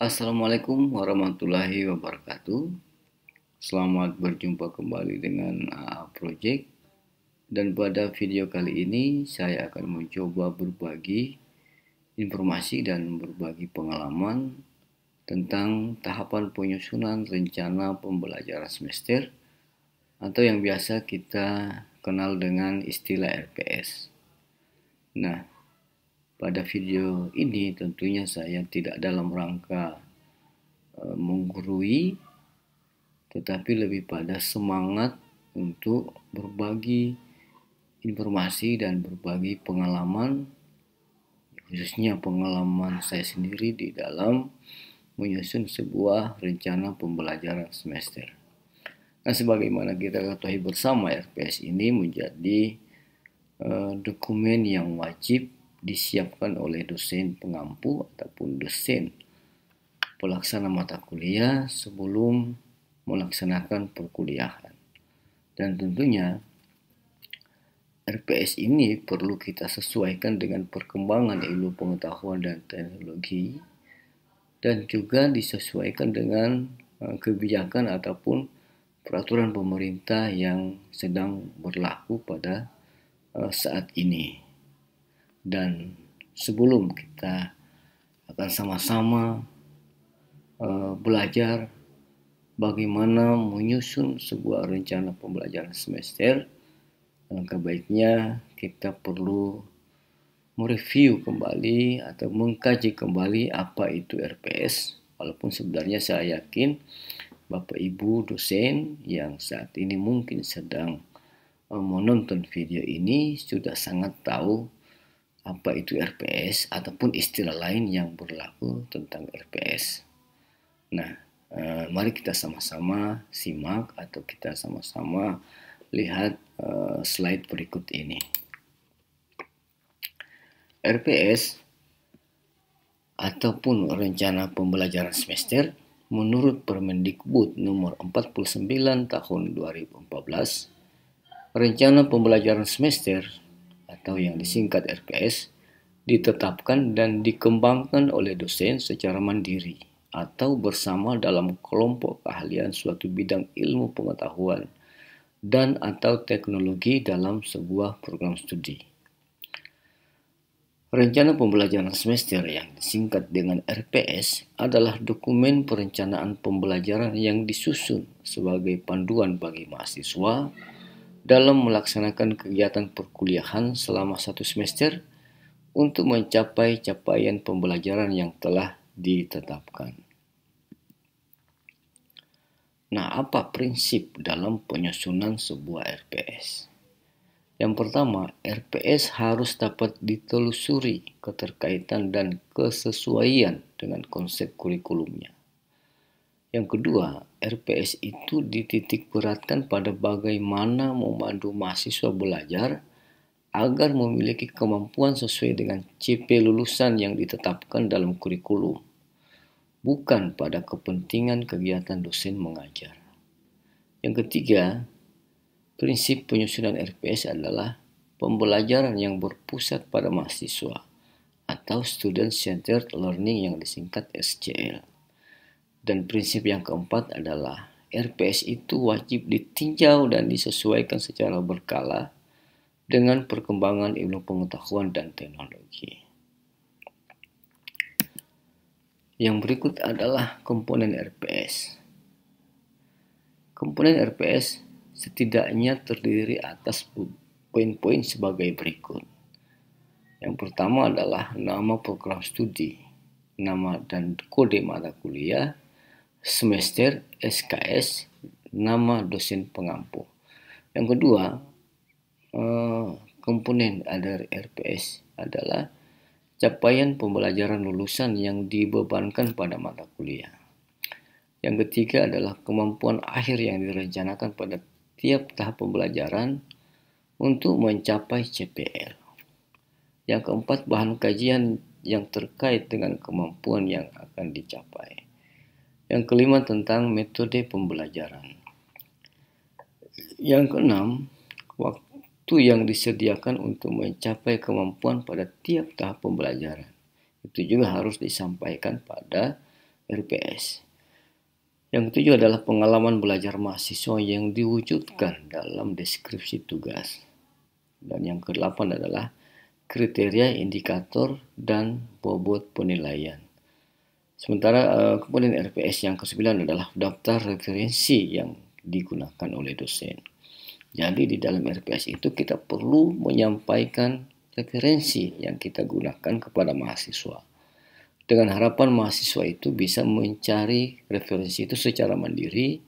Assalamualaikum warahmatullahi wabarakatuh. Selamat berjumpa kembali dengan AA Project. Dan pada video kali ini saya akan mencoba berbagi informasi dan berbagi pengalaman tentang tahapan penyusunan rencana pembelajaran semester atau yang biasa kita kenal dengan istilah RPS. Nah, pada video ini tentunya saya tidak dalam rangka menggurui, tetapi lebih pada semangat untuk berbagi informasi dan berbagi pengalaman, khususnya pengalaman saya sendiri di dalam menyusun sebuah rencana pembelajaran semester. Nah, sebagaimana kita ketahui bersama, RPS ini menjadi dokumen yang wajib disiapkan oleh dosen pengampu ataupun dosen pelaksana mata kuliah sebelum melaksanakan perkuliahan. Dan tentunya RPS ini perlu kita sesuaikan dengan perkembangan ilmu pengetahuan dan teknologi, dan juga disesuaikan dengan kebijakan ataupun peraturan pemerintah yang sedang berlaku pada saat ini. Dan sebelum kita akan sama-sama belajar bagaimana menyusun sebuah rencana pembelajaran semester, alangkah baiknya kita perlu mereview kembali atau mengkaji kembali apa itu RPS. Walaupun sebenarnya saya yakin Bapak Ibu dosen yang saat ini mungkin sedang menonton video ini sudah sangat tahu apa itu RPS ataupun istilah lain yang berlaku tentang RPS. Nah, mari kita sama-sama simak atau kita sama-sama lihat slide berikut ini. RPS ataupun rencana pembelajaran semester menurut Permendikbud nomor 49 tahun 2014, rencana pembelajaran semester atau yang disingkat RPS ditetapkan dan dikembangkan oleh dosen secara mandiri atau bersama dalam kelompok keahlian suatu bidang ilmu pengetahuan dan atau teknologi dalam sebuah program studi. Rencana pembelajaran semester yang disingkat dengan RPS adalah dokumen perencanaan pembelajaran yang disusun sebagai panduan bagi mahasiswa dalam melaksanakan kegiatan perkuliahan selama satu semester untuk mencapai capaian pembelajaran yang telah ditetapkan. Nah, apa prinsip dalam penyusunan sebuah RPS? Yang pertama, RPS harus dapat ditelusuri keterkaitan dan kesesuaian dengan konsep kurikulumnya. Yang kedua, RPS itu dititik beratkan pada bagaimana memandu mahasiswa belajar agar memiliki kemampuan sesuai dengan CP lulusan yang ditetapkan dalam kurikulum, bukan pada kepentingan kegiatan dosen mengajar. Yang ketiga, prinsip penyusunan RPS adalah pembelajaran yang berpusat pada mahasiswa atau Student Centered Learning yang disingkat SCL. Dan prinsip yang keempat adalah RPS itu wajib ditinjau dan disesuaikan secara berkala dengan perkembangan ilmu pengetahuan dan teknologi. Yang berikut adalah komponen RPS. Komponen RPS setidaknya terdiri atas poin-poin sebagai berikut. Yang pertama adalah nama program studi, nama dan kode mata kuliah, semester, SKS, nama dosen pengampu. Yang kedua, komponen dari RPS adalah capaian pembelajaran lulusan yang dibebankan pada mata kuliah. Yang ketiga adalah kemampuan akhir yang direncanakan pada tiap tahap pembelajaran untuk mencapai CPL. Yang keempat, bahan kajian yang terkait dengan kemampuan yang akan dicapai. Yang kelima, tentang metode pembelajaran. Yang keenam, waktu yang disediakan untuk mencapai kemampuan pada tiap tahap pembelajaran. Itu juga harus disampaikan pada RPS. Yang ketujuh adalah pengalaman belajar mahasiswa yang diwujudkan dalam deskripsi tugas. Dan yang kedelapan adalah kriteria, indikator, dan bobot penilaian. Sementara kemudian RPS yang ke-9 adalah daftar referensi yang digunakan oleh dosen. Jadi di dalam RPS itu kita perlu menyampaikan referensi yang kita gunakan kepada mahasiswa. Dengan harapan mahasiswa itu bisa mencari referensi itu secara mandiri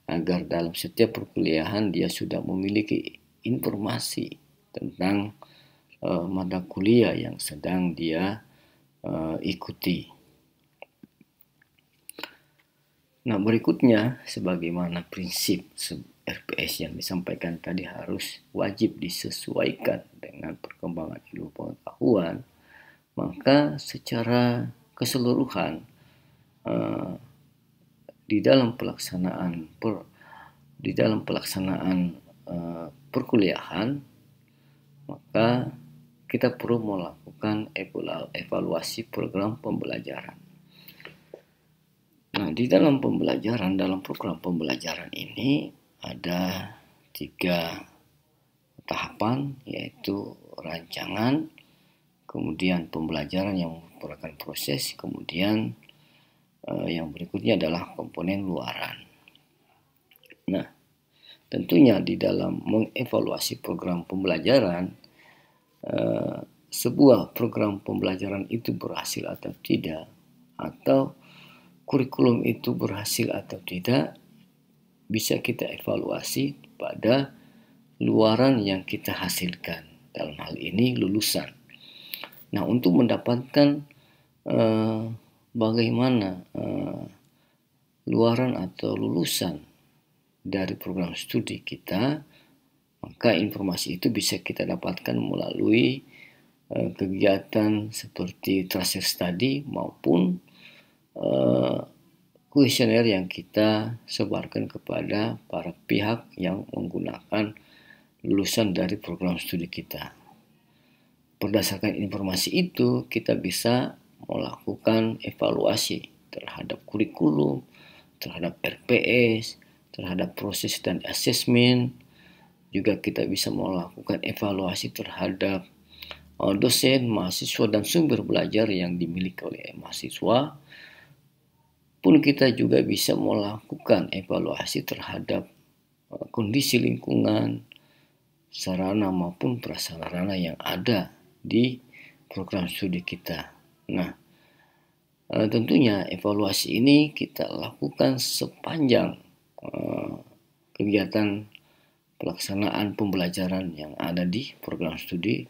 agar dalam setiap perkuliahan dia sudah memiliki informasi tentang mata kuliah yang sedang dia ikuti. Nah, berikutnya sebagaimana prinsip RPS yang disampaikan tadi harus wajib disesuaikan dengan perkembangan ilmu pengetahuan, maka secara keseluruhan di dalam pelaksanaan perkuliahan, maka kita perlu melakukan evaluasi program pembelajaran. Nah, di dalam program pembelajaran ini ada 3 tahapan, yaitu rancangan, kemudian pembelajaran yang merupakan proses, kemudian yang berikutnya adalah komponen luaran. Nah, tentunya di dalam mengevaluasi program pembelajaran, sebuah program pembelajaran itu berhasil atau tidak, atau kurikulum itu berhasil atau tidak, bisa kita evaluasi pada luaran yang kita hasilkan. Dalam hal ini lulusan. Nah, untuk mendapatkan bagaimana luaran atau lulusan dari program studi kita, maka informasi itu bisa kita dapatkan melalui kegiatan seperti tracer study maupun kuesioner yang kita sebarkan kepada para pihak yang menggunakan lulusan dari program studi kita. Berdasarkan informasi itu, kita bisa melakukan evaluasi terhadap kurikulum, terhadap RPS, terhadap proses dan asesmen. Juga kita bisa melakukan evaluasi terhadap dosen, mahasiswa, dan sumber belajar yang dimiliki oleh mahasiswa. Pun kita juga bisa melakukan evaluasi terhadap kondisi lingkungan, sarana maupun prasarana yang ada di program studi kita. Nah, tentunya evaluasi ini kita lakukan sepanjang kegiatan pelaksanaan pembelajaran yang ada di program studi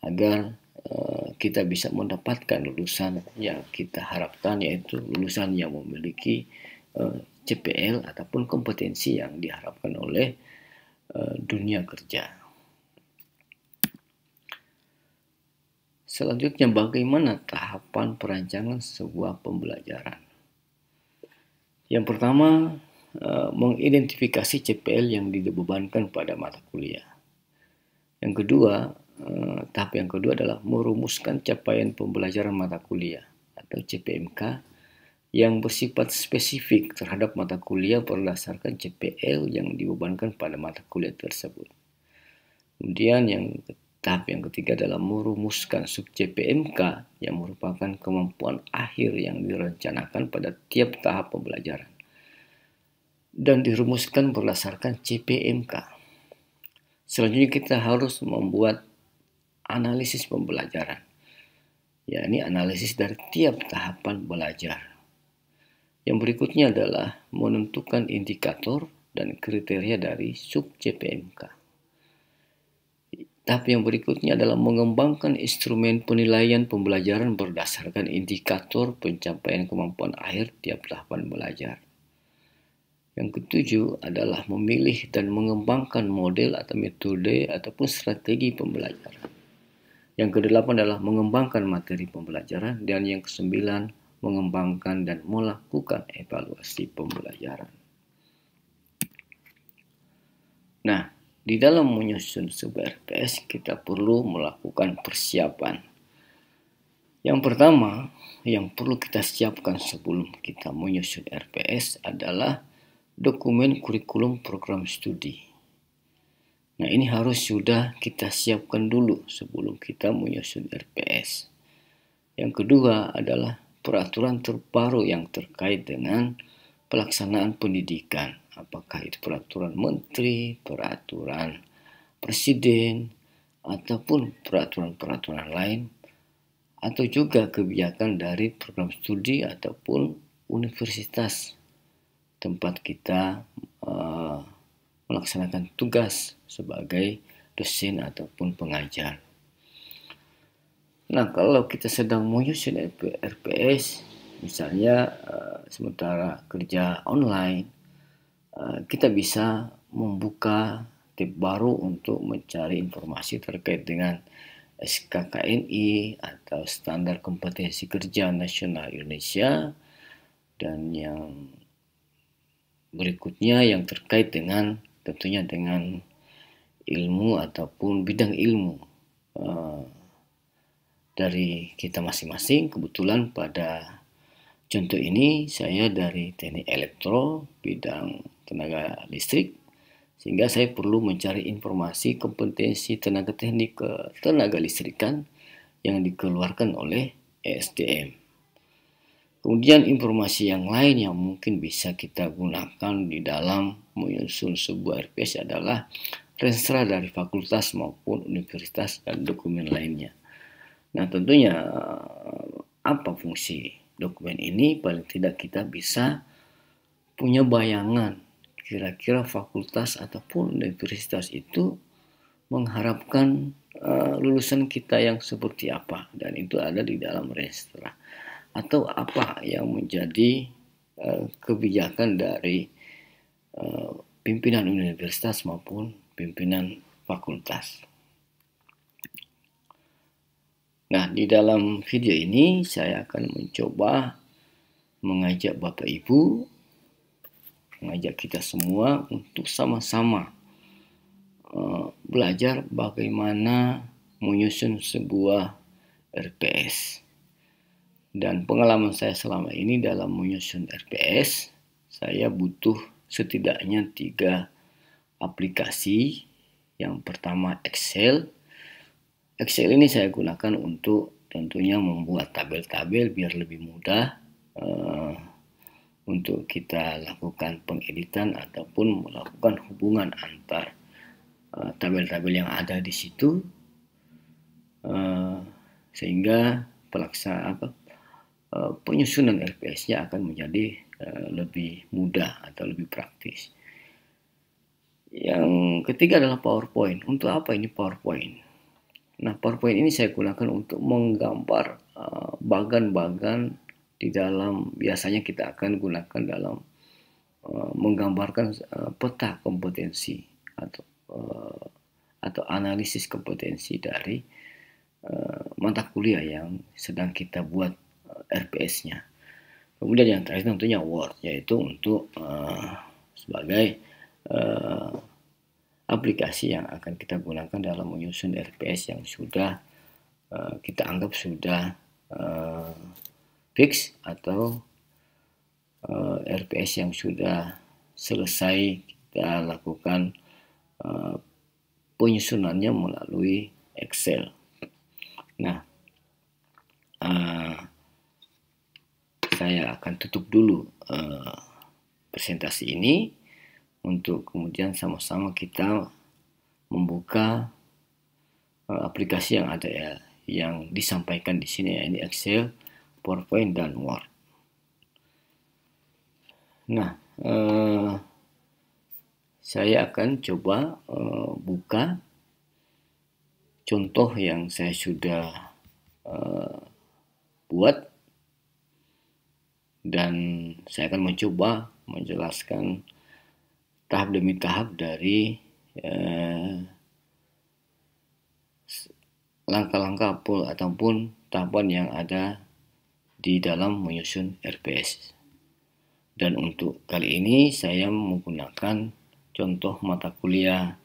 agar kita bisa mendapatkan lulusan yang kita harapkan, yaitu lulusan yang memiliki CPL ataupun kompetensi yang diharapkan oleh dunia kerja. Selanjutnya, bagaimana tahapan perancangan sebuah pembelajaran? Yang pertama, mengidentifikasi CPL yang dibebankan pada mata kuliah. Yang kedua, tahap yang kedua adalah merumuskan capaian pembelajaran mata kuliah atau CPMK yang bersifat spesifik terhadap mata kuliah berdasarkan CPL yang dibebankan pada mata kuliah tersebut. Kemudian tahap yang ketiga adalah merumuskan sub CPMK yang merupakan kemampuan akhir yang direncanakan pada tiap tahap pembelajaran dan dirumuskan berdasarkan CPMK. Selanjutnya kita harus membuat analisis pembelajaran, yakni analisis dari tiap tahapan belajar. Yang berikutnya adalah menentukan indikator dan kriteria dari sub CPMK. Tahap yang berikutnya adalah mengembangkan instrumen penilaian pembelajaran berdasarkan indikator pencapaian kemampuan akhir tiap tahapan belajar. Yang ketujuh adalah memilih dan mengembangkan model atau metode ataupun strategi pembelajaran. Yang kedelapan adalah mengembangkan materi pembelajaran, dan yang kesembilan mengembangkan dan melakukan evaluasi pembelajaran. Nah, di dalam menyusun sebuah RPS kita perlu melakukan persiapan. Yang pertama, yang perlu kita siapkan sebelum kita menyusun RPS adalah dokumen kurikulum program studi. Nah, ini harus sudah kita siapkan dulu sebelum kita menyusun RPS. Yang kedua adalah peraturan terbaru yang terkait dengan pelaksanaan pendidikan. Apakah itu peraturan menteri, peraturan presiden, ataupun peraturan-peraturan lain, atau juga kebijakan dari program studi ataupun universitas tempat kita melaksanakan tugas sebagai dosen ataupun pengajar. Nah, kalau kita sedang menyusun RPS, misalnya sementara kerja online, kita bisa membuka tab baru untuk mencari informasi terkait dengan SKKNI atau Standar Kompetensi Kerja Nasional Indonesia, dan yang berikutnya yang terkait dengan tentunya dengan ilmu ataupun bidang ilmu dari kita masing-masing. Kebetulan pada contoh ini saya dari teknik elektro bidang tenaga listrik, sehingga saya perlu mencari informasi kompetensi tenaga teknik tenaga listrikan yang dikeluarkan oleh ESDM. Kemudian informasi yang lain yang mungkin bisa kita gunakan di dalam menyusun sebuah RPS adalah renstra dari fakultas maupun universitas dan dokumen lainnya. Nah, tentunya apa fungsi dokumen ini? Paling tidak kita bisa punya bayangan kira-kira fakultas ataupun universitas itu mengharapkan lulusan kita yang seperti apa, dan itu ada di dalam renstra. Atau apa yang menjadi kebijakan dari pimpinan universitas maupun pimpinan fakultas. Nah, di dalam video ini saya akan mencoba mengajak Bapak Ibu, mengajak kita semua untuk sama-sama belajar bagaimana menyusun sebuah RPS. Dan pengalaman saya selama ini dalam menyusun RPS, saya butuh setidaknya 3 aplikasi. Yang pertama Excel. Excel ini saya gunakan untuk tentunya membuat tabel-tabel biar lebih mudah untuk kita lakukan pengeditan ataupun melakukan hubungan antar tabel-tabel yang ada di situ, sehingga penyusunan RPS-nya akan menjadi lebih mudah atau lebih praktis. Yang ketiga adalah PowerPoint. Untuk apa ini PowerPoint? Nah, PowerPoint ini saya gunakan untuk menggambar bagan-bagan di dalam, biasanya kita akan gunakan dalam menggambarkan peta kompetensi atau analisis kompetensi dari mata kuliah yang sedang kita buat RPS-nya. Kemudian yang terakhir tentunya Word, yaitu untuk sebagai aplikasi yang akan kita gunakan dalam menyusun RPS yang sudah kita anggap sudah fix, atau RPS yang sudah selesai kita lakukan penyusunannya melalui Excel. Nah, saya akan tutup dulu presentasi ini untuk kemudian sama-sama kita membuka aplikasi yang ada yang disampaikan di sini, ini Excel, PowerPoint, dan Word. Nah, saya akan coba buka contoh yang saya sudah buat, dan saya akan mencoba menjelaskan tahap demi tahap dari langkah-langkah ataupun tahapan yang ada di dalam menyusun RPS. Dan untuk kali ini saya menggunakan contoh mata kuliah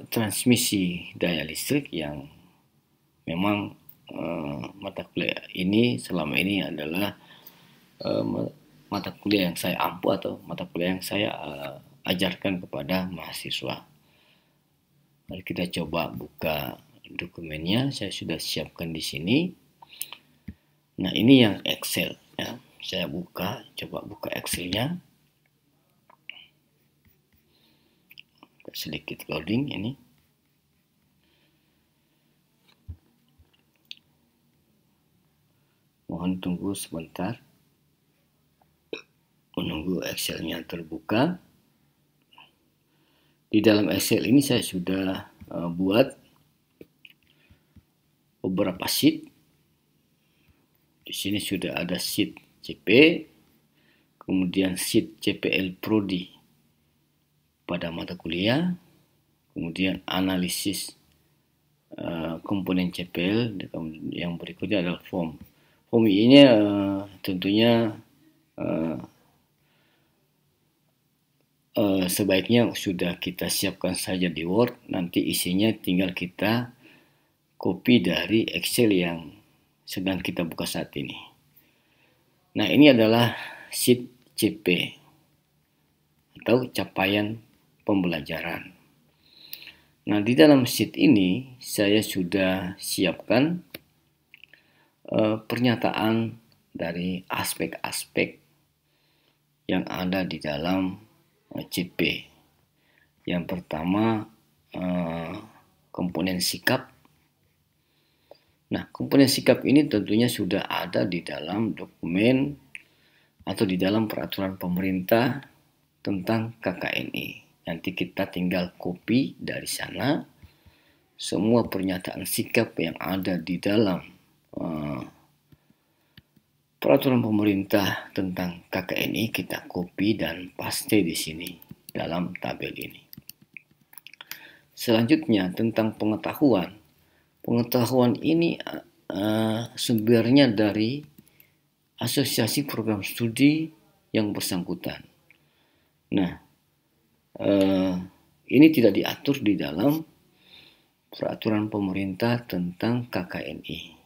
transmisi daya listrik yang memang mata kuliah ini selama ini adalah mata kuliah yang saya ampu atau mata kuliah yang saya ajarkan kepada mahasiswa. Mari kita coba buka dokumennya. Saya sudah siapkan di sini. Nah, ini yang Excel ya. Saya coba buka Excelnya. Sedikit loading ini. Mohon tunggu sebentar. Menunggu Excelnya terbuka. Di dalam Excel ini saya sudah buat beberapa sheet. Di sini sudah ada sheet CP, kemudian sheet CPL Prodi pada mata kuliah, kemudian analisis komponen CPL, yang berikutnya adalah form. Form ini tentunya sebaiknya sudah kita siapkan saja di Word, nanti isinya tinggal kita copy dari Excel yang sedang kita buka saat ini. Nah, ini adalah sheet CP atau capaian pembelajaran. Nah, di dalam sheet ini saya sudah siapkan pernyataan dari aspek-aspek yang ada di dalam CP. Yang pertama komponen sikap. Nah, komponen sikap ini tentunya sudah ada di dalam dokumen atau di dalam peraturan pemerintah tentang KKNI. Nanti kita tinggal copy dari sana semua pernyataan sikap yang ada di dalam peraturan pemerintah tentang KKNI, kita copy dan paste di sini dalam tabel ini. Selanjutnya tentang pengetahuan. Pengetahuan ini sumbernya dari asosiasi program studi yang bersangkutan. Nah, ini tidak diatur di dalam peraturan pemerintah tentang KKNI.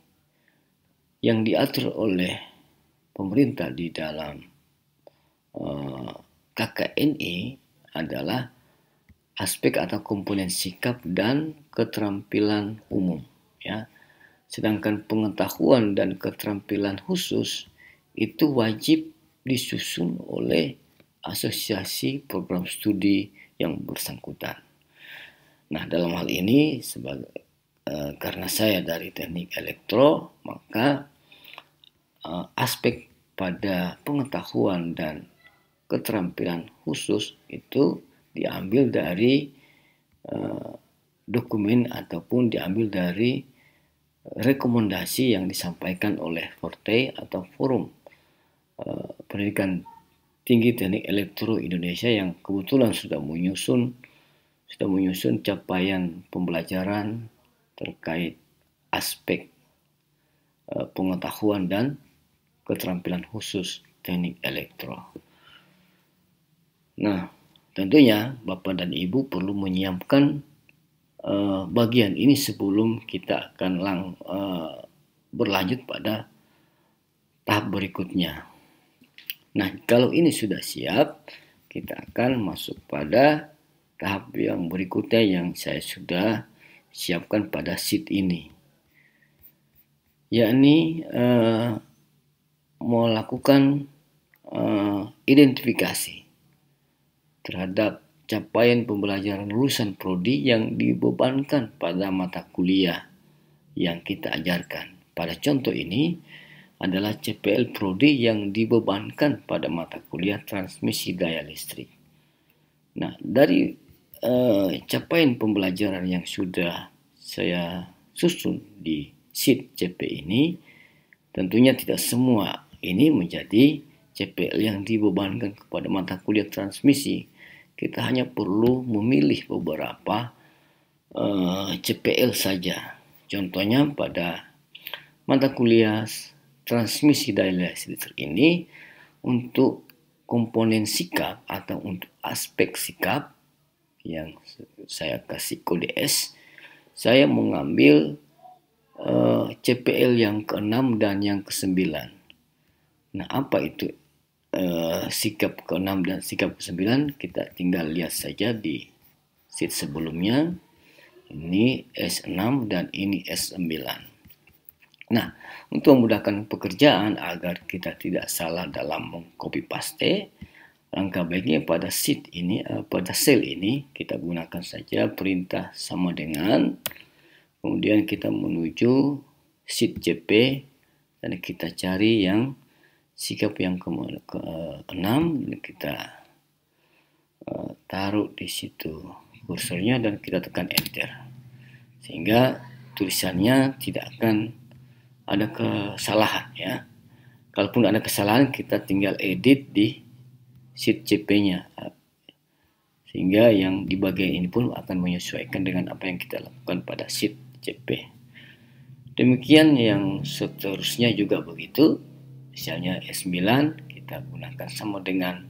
Yang diatur oleh pemerintah di dalam KKNI adalah aspek atau komponen sikap dan keterampilan umum ya. Sedangkan pengetahuan dan keterampilan khusus itu wajib disusun oleh asosiasi program studi yang bersangkutan. Nah, dalam hal ini karena saya dari teknik elektro, maka aspek pada pengetahuan dan keterampilan khusus itu diambil dari dokumen ataupun diambil dari rekomendasi yang disampaikan oleh Forte atau Forum Pendidikan Tinggi Teknik Elektro Indonesia yang kebetulan sudah menyusun capaian pembelajaran terkait aspek pengetahuan dan keterampilan khusus teknik elektro. Nah, tentunya Bapak dan Ibu perlu menyiapkan bagian ini sebelum kita akan berlanjut pada tahap berikutnya. Nah, kalau ini sudah siap, kita akan masuk pada tahap yang berikutnya yang saya sudah siapkan pada sheet ini, yakni melakukan identifikasi terhadap capaian pembelajaran lulusan prodi yang dibebankan pada mata kuliah yang kita ajarkan. Pada contoh ini adalah CPL prodi yang dibebankan pada mata kuliah transmisi daya listrik. Nah, dari capaian pembelajaran yang sudah saya susun di sheet CP ini, tentunya tidak semua ini menjadi CPL yang dibebankan kepada mata kuliah transmisi. Kita hanya perlu memilih beberapa CPL saja. Contohnya pada mata kuliah transmisi daya listrik ini, untuk komponen sikap atau untuk aspek sikap yang saya kasih kode S, saya mengambil CPL yang ke-6 dan yang ke-9. Nah, apa itu sikap ke-6 dan sikap ke-9? Kita tinggal lihat saja di sheet sebelumnya. Ini S6 dan ini S9. Nah, untuk memudahkan pekerjaan agar kita tidak salah dalam mengcopy paste, langkah baiknya pada sheet ini, pada sel ini kita gunakan saja perintah sama dengan, kemudian kita menuju sheet CP dan kita cari yang sikap yang ke-6, kita taruh di situ kursornya dan kita tekan enter, sehingga tulisannya tidak akan ada kesalahan ya. Kalaupun ada kesalahan, kita tinggal edit di sheet CP-nya, sehingga yang di bagian ini pun akan menyesuaikan dengan apa yang kita lakukan pada sheet CP. Demikian yang seterusnya juga begitu. Misalnya S9 kita gunakan sama dengan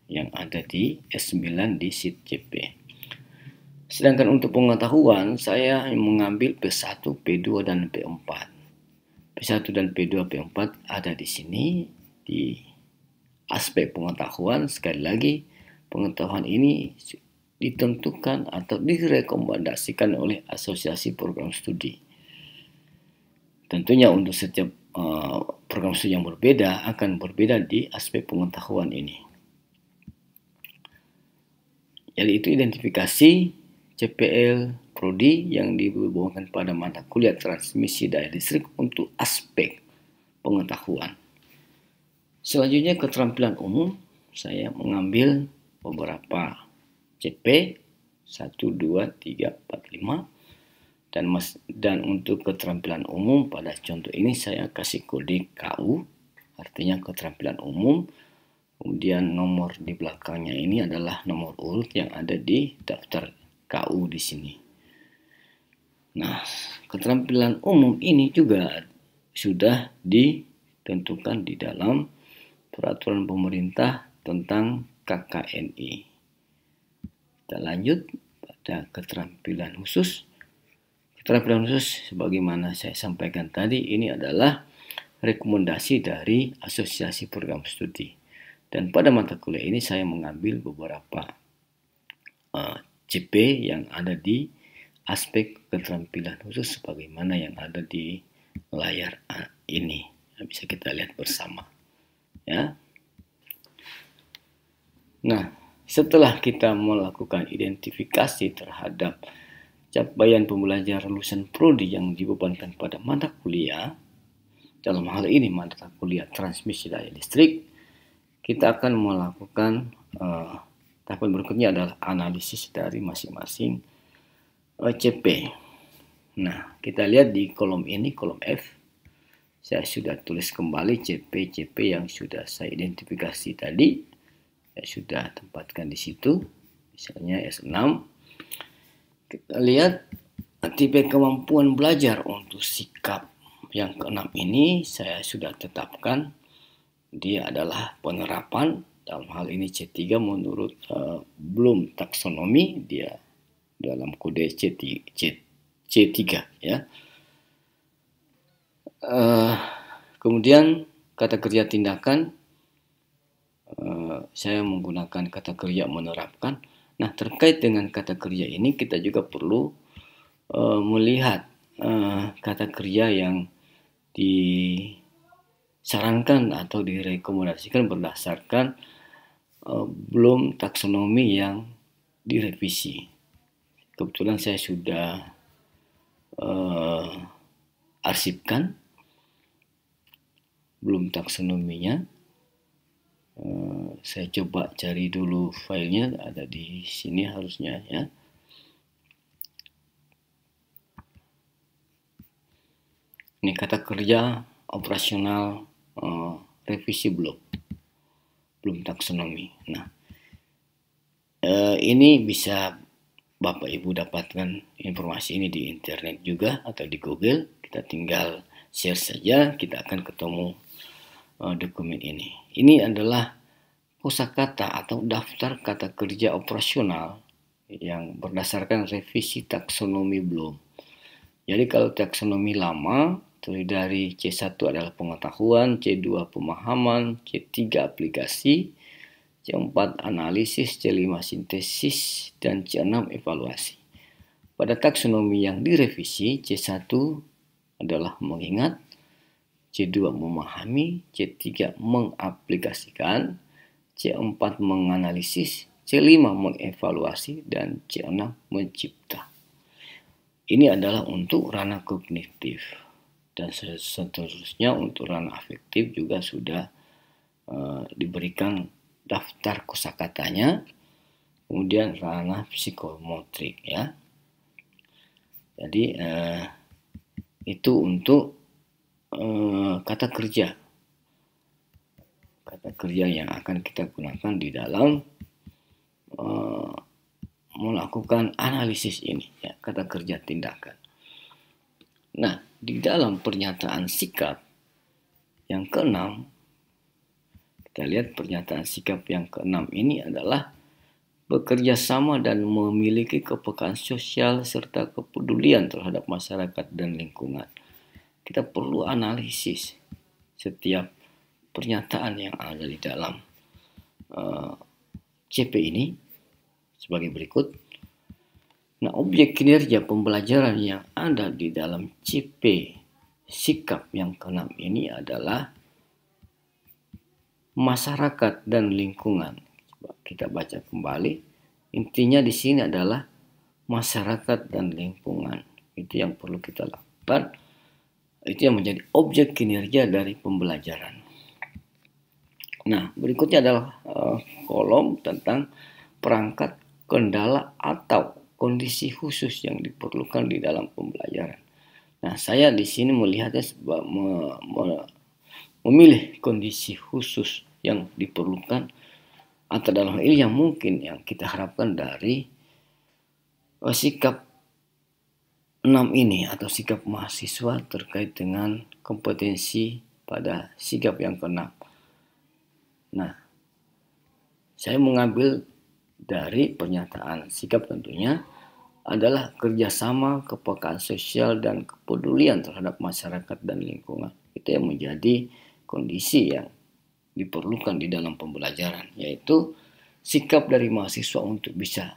yang ada di S9 di sheet CP. Sedangkan untuk pengetahuan, saya mengambil P1, P2, dan P4. P1 dan P2, P4 ada di sini di aspek pengetahuan. Sekali lagi, pengetahuan ini ditentukan atau direkomendasikan oleh Asosiasi Program Studi. Tentunya untuk setiap program studi yang berbeda akan berbeda di aspek pengetahuan ini. Jadi itu identifikasi CPL Prodi yang dibawakan pada mata kuliah transmisi daya listrik untuk aspek pengetahuan. Selanjutnya keterampilan umum, saya mengambil beberapa CP 1, 2, 3, 4, 5 dan untuk keterampilan umum pada contoh ini saya kasih kode KU, artinya keterampilan umum. Kemudian nomor di belakangnya ini adalah nomor urut yang ada di daftar KU di sini. Nah, keterampilan umum ini juga sudah ditentukan di dalam peraturan pemerintah tentang KKNI. Kita lanjut pada keterampilan khusus. Keterampilan khusus sebagaimana saya sampaikan tadi, ini adalah rekomendasi dari Asosiasi Program Studi. Dan pada mata kuliah ini saya mengambil beberapa CP yang ada di aspek keterampilan khusus sebagaimana yang ada di layar ini. Bisa kita lihat bersama. Ya. Nah, setelah kita melakukan identifikasi terhadap capaian pembelajaran lulusan prodi yang dibebankan pada mata kuliah, dalam hal ini mata kuliah transmisi daya listrik, kita akan melakukan tahapan berikutnya adalah analisis dari masing-masing CP. Nah, kita lihat di kolom ini, kolom F, saya sudah tulis kembali CP-CP yang sudah saya identifikasi tadi. Saya sudah tempatkan di situ, misalnya S6. Kita lihat tipe kemampuan belajar untuk sikap yang ke-6 ini saya sudah tetapkan. Dia adalah penerapan, dalam hal ini C3 menurut Bloom taksonomi, dia dalam kode C3 ya. Kemudian kata kerja tindakan, saya menggunakan kata kerja menerapkan. Nah, terkait dengan kata kerja ini kita juga perlu melihat kata kerja yang disarankan atau direkomendasikan berdasarkan Bloom taksonomi yang direvisi. Kebetulan saya sudah arsipkan Bloom taksonominya. Saya coba cari dulu filenya, ada di sini harusnya ya. Ini kata kerja operasional revisi Bloom taksonomi. Nah, ini bisa Bapak Ibu dapatkan informasi ini di internet juga atau di Google. Kita tinggal share saja, kita akan ketemu dokumen ini. Ini adalah kosakata atau daftar kata kerja operasional yang berdasarkan revisi taksonomi Bloom Jadi kalau taksonomi lama terdiri dari C1 adalah pengetahuan, C2 pemahaman, C3 aplikasi, C4 analisis, C5 sintesis, dan C6 evaluasi. Pada taksonomi yang direvisi, C1 adalah mengingat, C2 memahami, C3 mengaplikasikan, C4 menganalisis, C5 mengevaluasi, dan C6 mencipta. Ini adalah untuk ranah kognitif. Dan seterusnya untuk ranah afektif juga sudah diberikan daftar kosakatanya. Kemudian ranah psikomotrik ya. Jadi itu untuk kata kerja. Kata kerja yang akan kita gunakan di dalam melakukan analisis ini, ya, kata kerja tindakan. Nah, di dalam pernyataan sikap yang keenam, kita lihat pernyataan sikap yang keenam ini adalah bekerja sama dan memiliki kepekaan sosial serta kepedulian terhadap masyarakat dan lingkungan. Kita perlu analisis setiap pernyataan yang ada di dalam CP ini sebagai berikut. Nah, objek kinerja pembelajaran yang ada di dalam CP sikap yang keenam ini adalah masyarakat dan lingkungan. Coba kita baca kembali. Intinya di sini adalah masyarakat dan lingkungan. Itu yang perlu kita lakukan. Itu yang menjadi objek kinerja dari pembelajaran. Nah, berikutnya adalah kolom tentang perangkat, kendala, atau kondisi khusus yang diperlukan di dalam pembelajaran. Nah, saya di sini melihatnya memilih kondisi khusus yang diperlukan atau dalam hal ini yang mungkin yang kita harapkan dari sikap 6 ini atau sikap mahasiswa terkait dengan kompetensi pada sikap yang keenam. Nah, saya mengambil dari pernyataan sikap tentunya adalah kerjasama, kepekaan sosial, dan kepedulian terhadap masyarakat dan lingkungan. Itu yang menjadi kondisi yang diperlukan di dalam pembelajaran, yaitu sikap dari mahasiswa untuk bisa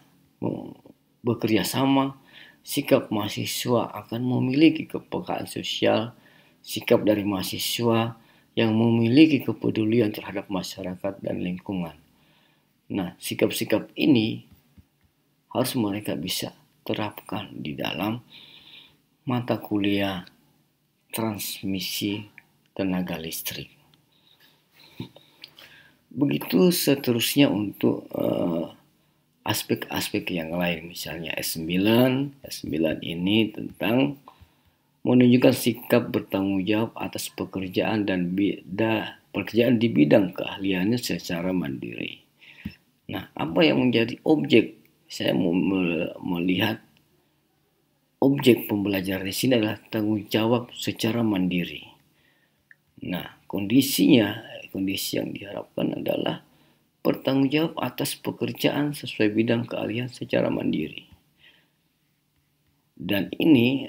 bekerja sama, sikap mahasiswa akan memiliki kepekaan sosial, sikap dari mahasiswa yang memiliki kepedulian terhadap masyarakat dan lingkungan. Nah, sikap-sikap ini harus mereka bisa terapkan di dalam mata kuliah transmisi tenaga listrik. Begitu seterusnya untuk aspek-aspek yang lain, misalnya S9 ini tentang menunjukkan sikap bertanggung jawab atas pekerjaan dan pekerjaan di bidang keahliannya secara mandiri. Nah, apa yang menjadi objek? Saya melihat objek pembelajaran di sini adalah tanggung jawab secara mandiri. Nah, kondisi yang diharapkan adalah bertanggung jawab atas pekerjaan sesuai bidang keahlian secara mandiri. Dan ini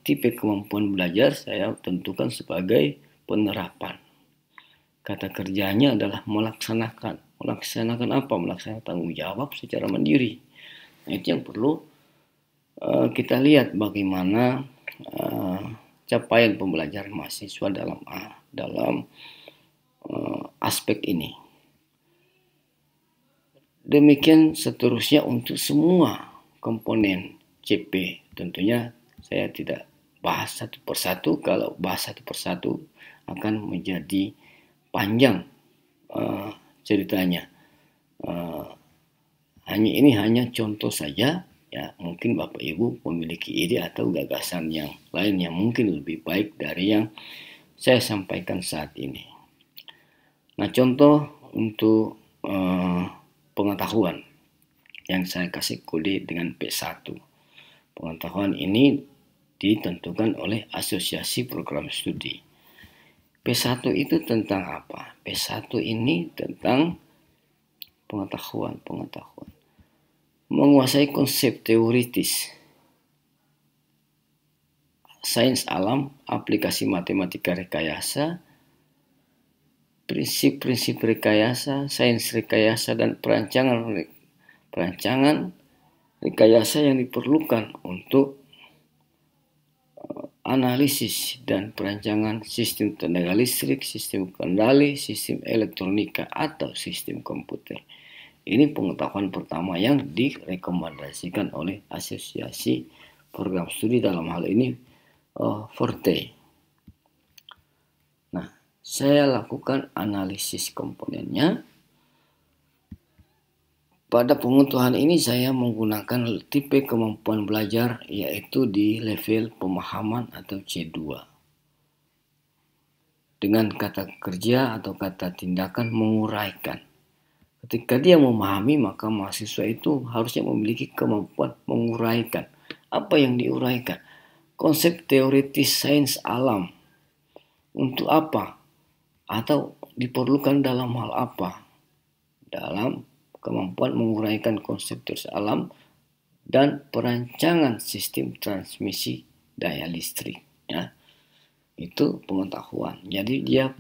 tipe kemampuan belajar saya tentukan sebagai penerapan. Kata kerjanya adalah melaksanakan. Melaksanakan apa? Melaksanakan tanggung jawab secara mandiri. Nah, itu yang perlu kita lihat bagaimana capaian pembelajaran mahasiswa dalam aspek ini. Demikian seterusnya untuk semua komponen CP. Tentunya saya tidak bahas satu persatu. Kalau bahas satu persatu akan menjadi panjang ceritanya. Hanya contoh saja. Ya, mungkin Bapak Ibu memiliki ide atau gagasan yang lain yang mungkin lebih baik dari yang saya sampaikan saat ini. Nah, contoh untuk pengetahuan yang saya kasih kode dengan P1. Pengetahuan ini ditentukan oleh Asosiasi Program Studi. P1 itu tentang apa? P1 ini tentang pengetahuan. Menguasai konsep teoritis. sains alam, aplikasi matematika rekayasa, prinsip-prinsip rekayasa, sains rekayasa, dan perancangan rekayasa yang diperlukan untuk analisis dan perancangan sistem tenaga listrik, sistem kendali, sistem elektronika, atau sistem komputer. Ini pengetahuan pertama yang direkomendasikan oleh Asosiasi Program Studi, dalam hal ini Forte. Nah, saya lakukan analisis komponennya. Pada pengetahuan ini saya menggunakan tipe kemampuan belajar, yaitu di level pemahaman atau C2. Dengan kata kerja atau kata tindakan menguraikan. Ketika dia memahami, maka mahasiswa itu harusnya memiliki kemampuan menguraikan. Apa yang diuraikan? Konsep teoritis sains alam. Untuk apa? Atau diperlukan dalam hal apa? Dalam kemampuan menguraikan konsep teoritis alam dan perancangan sistem transmisi daya listrik. Ya. Itu pengetahuan. Jadi dia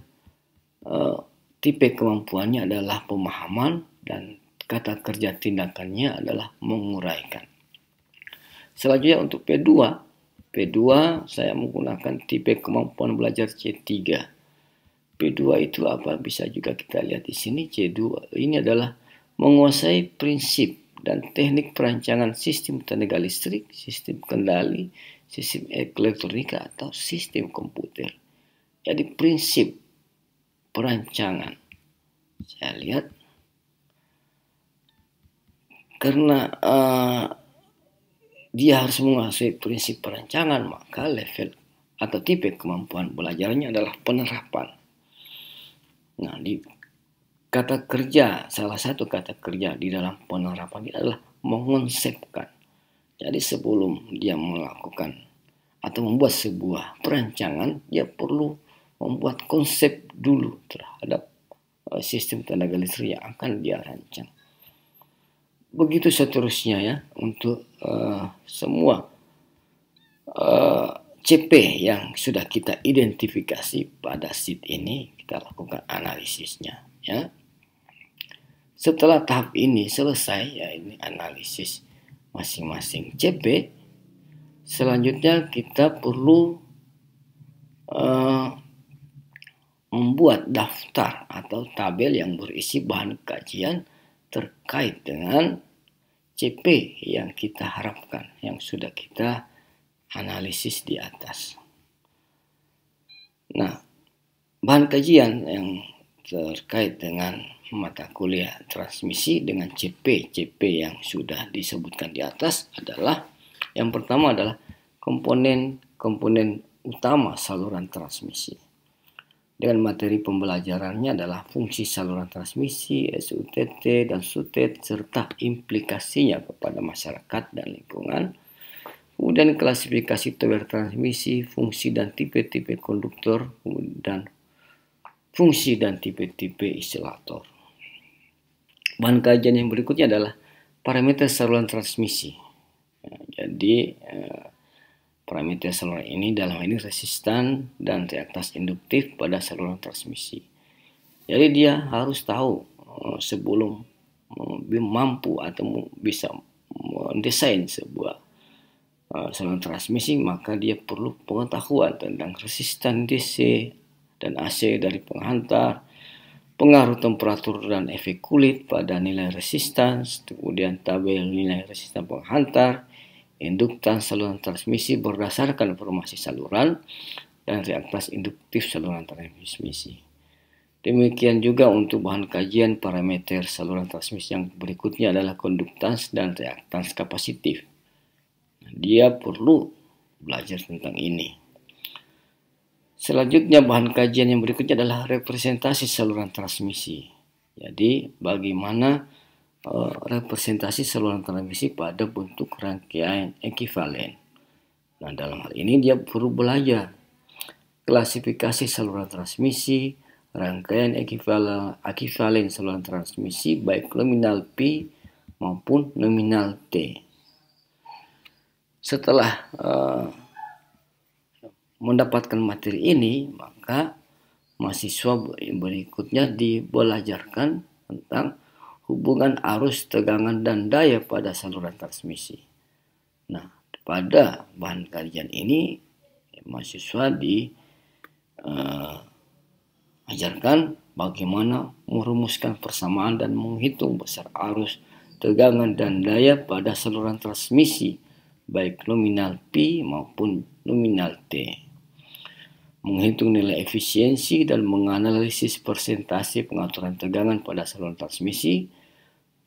tipe kemampuannya adalah pemahaman dan kata kerja tindakannya adalah menguraikan. Selanjutnya untuk P2 saya menggunakan tipe kemampuan belajar C3. P2 itu apa? Bisa juga kita lihat di sini. C2 ini adalah menguasai prinsip dan teknik perancangan sistem tenaga listrik, sistem kendali, sistem elektronika, atau sistem komputer. Jadi prinsip perancangan. Saya lihat karena dia harus menguasai prinsip perancangan, maka level atau tipe kemampuan belajarnya adalah penerapan. Nah, di kata kerja, salah satu kata kerja di dalam penerapan ini adalah mengonsepkan. Jadi sebelum dia melakukan atau membuat sebuah perancangan, dia perlu membuat konsep dulu terhadap sistem tenaga listrik yang akan dia rancang. Begitu seterusnya ya untuk semua CP yang sudah kita identifikasi pada sheet ini, kita lakukan analisisnya ya. Setelah tahap ini selesai, ya ini analisis masing-masing CP, selanjutnya kita perlu membuat daftar atau tabel yang berisi bahan kajian terkait dengan CP yang kita harapkan, yang sudah kita analisis di atas. Nah, bahan kajian yang terkait dengan mata kuliah transmisi dengan CP yang sudah disebutkan di atas adalah, yang pertama adalah komponen utama saluran transmisi. Dengan materi pembelajarannya adalah fungsi saluran transmisi, SUTT dan SUTET, serta implikasinya kepada masyarakat dan lingkungan. Kemudian klasifikasi tower transmisi, fungsi dan tipe-tipe konduktor, dan fungsi dan tipe-tipe isolator. Bahan kajian yang berikutnya adalah parameter saluran transmisi. Jadi parameter saluran ini dalam ini resistan dan reaktas induktif pada saluran transmisi. Jadi dia harus tahu sebelum mampu atau bisa mendesain sebuah saluran transmisi, maka dia perlu pengetahuan tentang resistan DC dan AC dari penghantar, pengaruh temperatur dan efek kulit pada nilai resistans, kemudian tabel nilai resistans penghantar, induktans saluran transmisi berdasarkan informasi saluran, dan reaktas induktif saluran transmisi. Demikian juga untuk bahan kajian parameter saluran transmisi yang berikutnya adalah konduktans dan reaktans kapasitif. Dia perlu belajar tentang ini. Selanjutnya bahan kajian yang berikutnya adalah representasi saluran transmisi. Jadi bagaimana representasi saluran transmisi pada bentuk rangkaian ekivalen. Nah, dalam hal ini dia perlu belajar klasifikasi saluran transmisi, rangkaian ekivalen saluran transmisi baik nominal P maupun nominal T. Setelah mendapatkan materi ini, maka mahasiswa berikutnya dibelajarkan tentang hubungan arus, tegangan, dan daya pada saluran transmisi. Nah, pada bahan kajian ini, mahasiswa diajarkan bagaimana merumuskan persamaan dan menghitung besar arus, tegangan, dan daya pada saluran transmisi, baik nominal P maupun nominal T. Menghitung nilai efisiensi dan menganalisis persentase pengaturan tegangan pada saluran transmisi.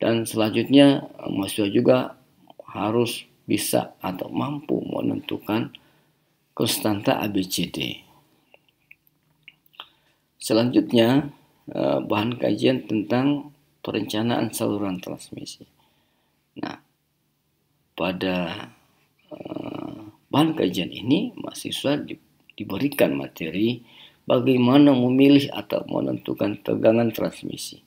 Dan selanjutnya, mahasiswa juga harus bisa atau mampu menentukan konstanta ABCD. Selanjutnya, bahan kajian tentang perencanaan saluran transmisi. Nah, pada bahan kajian ini, mahasiswa diberikan materi bagaimana memilih atau menentukan tegangan transmisi,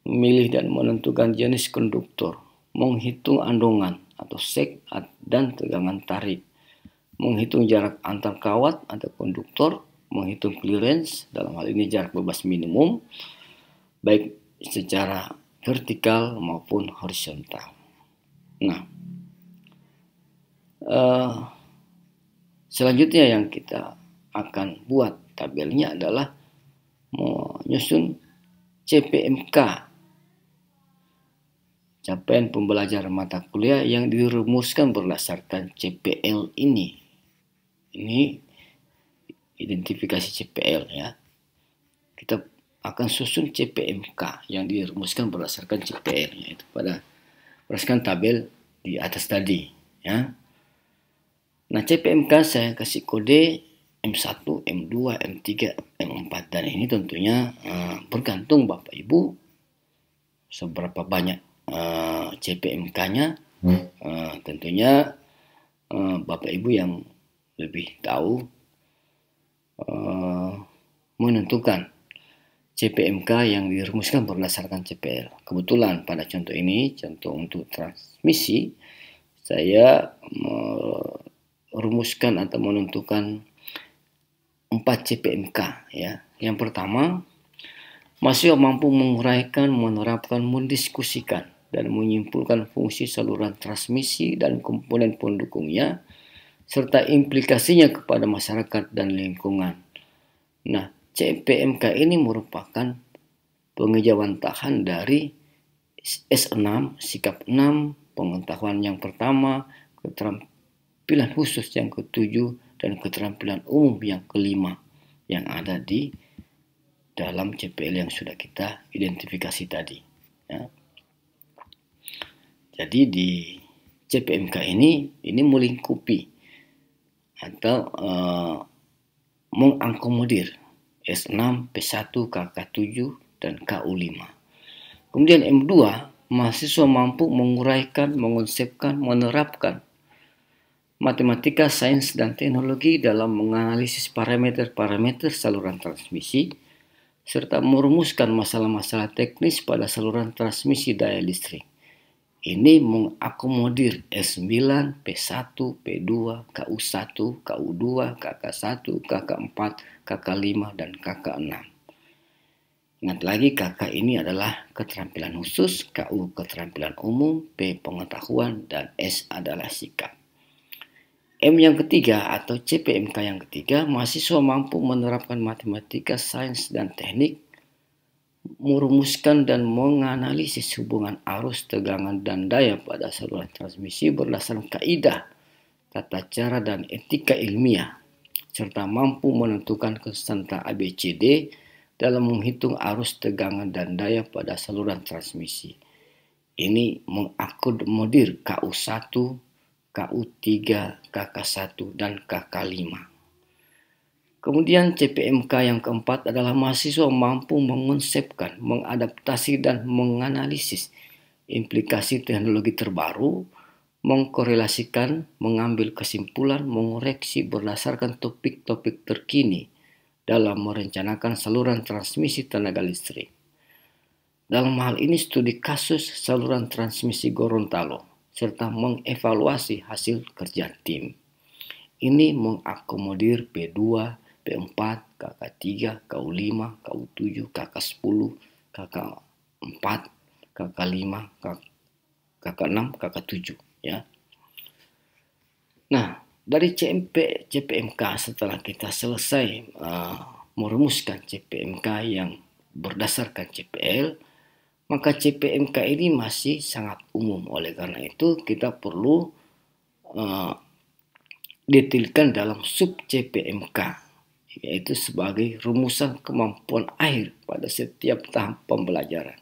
memilih dan menentukan jenis konduktor, menghitung andongan atau sek dan tegangan tarik, menghitung jarak antar kawat atau konduktor, menghitung clearance, dalam hal ini jarak bebas minimum, baik secara vertikal maupun horizontal. Nah, selanjutnya yang kita akan buat tabelnya adalah menyusun CPMK, capaian pembelajaran mata kuliah yang dirumuskan berdasarkan CPL ini. Ini identifikasi CPL ya. Kita akan susun CPMK yang dirumuskan berdasarkan CPL, yaitu berdasarkan tabel di atas tadi ya. Nah, CPMK saya kasih kode M1, M2, M3, M4, dan ini tentunya bergantung Bapak Ibu seberapa banyak CPMK-nya. Tentunya Bapak Ibu yang lebih tahu menentukan CPMK yang dirumuskan berdasarkan CPL. Kebetulan pada contoh ini, contoh untuk transmisi, saya merumuskan atau menentukan 4 CPMK ya. Yang pertama, mahasiswa mampu menguraikan, menerapkan, mendiskusikan, dan menyimpulkan fungsi saluran transmisi dan komponen pendukungnya, serta implikasinya kepada masyarakat dan lingkungan. Nah, CPMK ini merupakan pengejawantahan dari S6, sikap 6, pengetahuan yang pertama, keterampilan khusus yang ketujuh, dan keterampilan umum yang kelima yang ada di dalam CPL yang sudah kita identifikasi tadi ya. Jadi di CPMK ini melingkupi atau mengakomodir S6, P1, KK7, dan KU5. Kemudian M2, mahasiswa mampu menguraikan, mengonsepkan, menerapkan matematika, sains, dan teknologi dalam menganalisis parameter-parameter saluran transmisi, serta merumuskan masalah-masalah teknis pada saluran transmisi daya listrik. Ini mengakomodir S9, P1, P2, KU1, KU2, KK1, KK4, KK5, dan KK6. Ingat lagi, KK ini adalah keterampilan khusus, KU keterampilan umum, P pengetahuan, dan S adalah sikap. M yang ketiga atau CPMK yang ketiga, mahasiswa mampu menerapkan matematika, sains, dan teknik, merumuskan dan menganalisis hubungan arus, tegangan, dan daya pada saluran transmisi berdasarkan kaidah, tata cara, dan etika ilmiah, serta mampu menentukan konstanta ABCD dalam menghitung arus, tegangan, dan daya pada saluran transmisi. Ini mengakomodir KU1, KU3, KK1, dan KK5. Kemudian CPMK yang keempat adalah mahasiswa mampu mengonsepkan, mengadaptasi, dan menganalisis implikasi teknologi terbaru, mengkorelasikan, mengambil kesimpulan, mengoreksi berdasarkan topik-topik terkini dalam merencanakan saluran transmisi tenaga listrik. Dalam hal ini studi kasus saluran transmisi Gorontalo, serta mengevaluasi hasil kerja tim. ini mengakomodir P2, P4, KK3, KU5, KU7, KK10, KK4, KK5, KK6, KK7 ya. Nah, dari CPMK setelah kita selesai merumuskan CPMK yang berdasarkan CPL, maka CPMK ini masih sangat umum. Oleh karena itu kita perlu detailkan dalam sub CPMK, yaitu sebagai rumusan kemampuan akhir pada setiap tahap pembelajaran.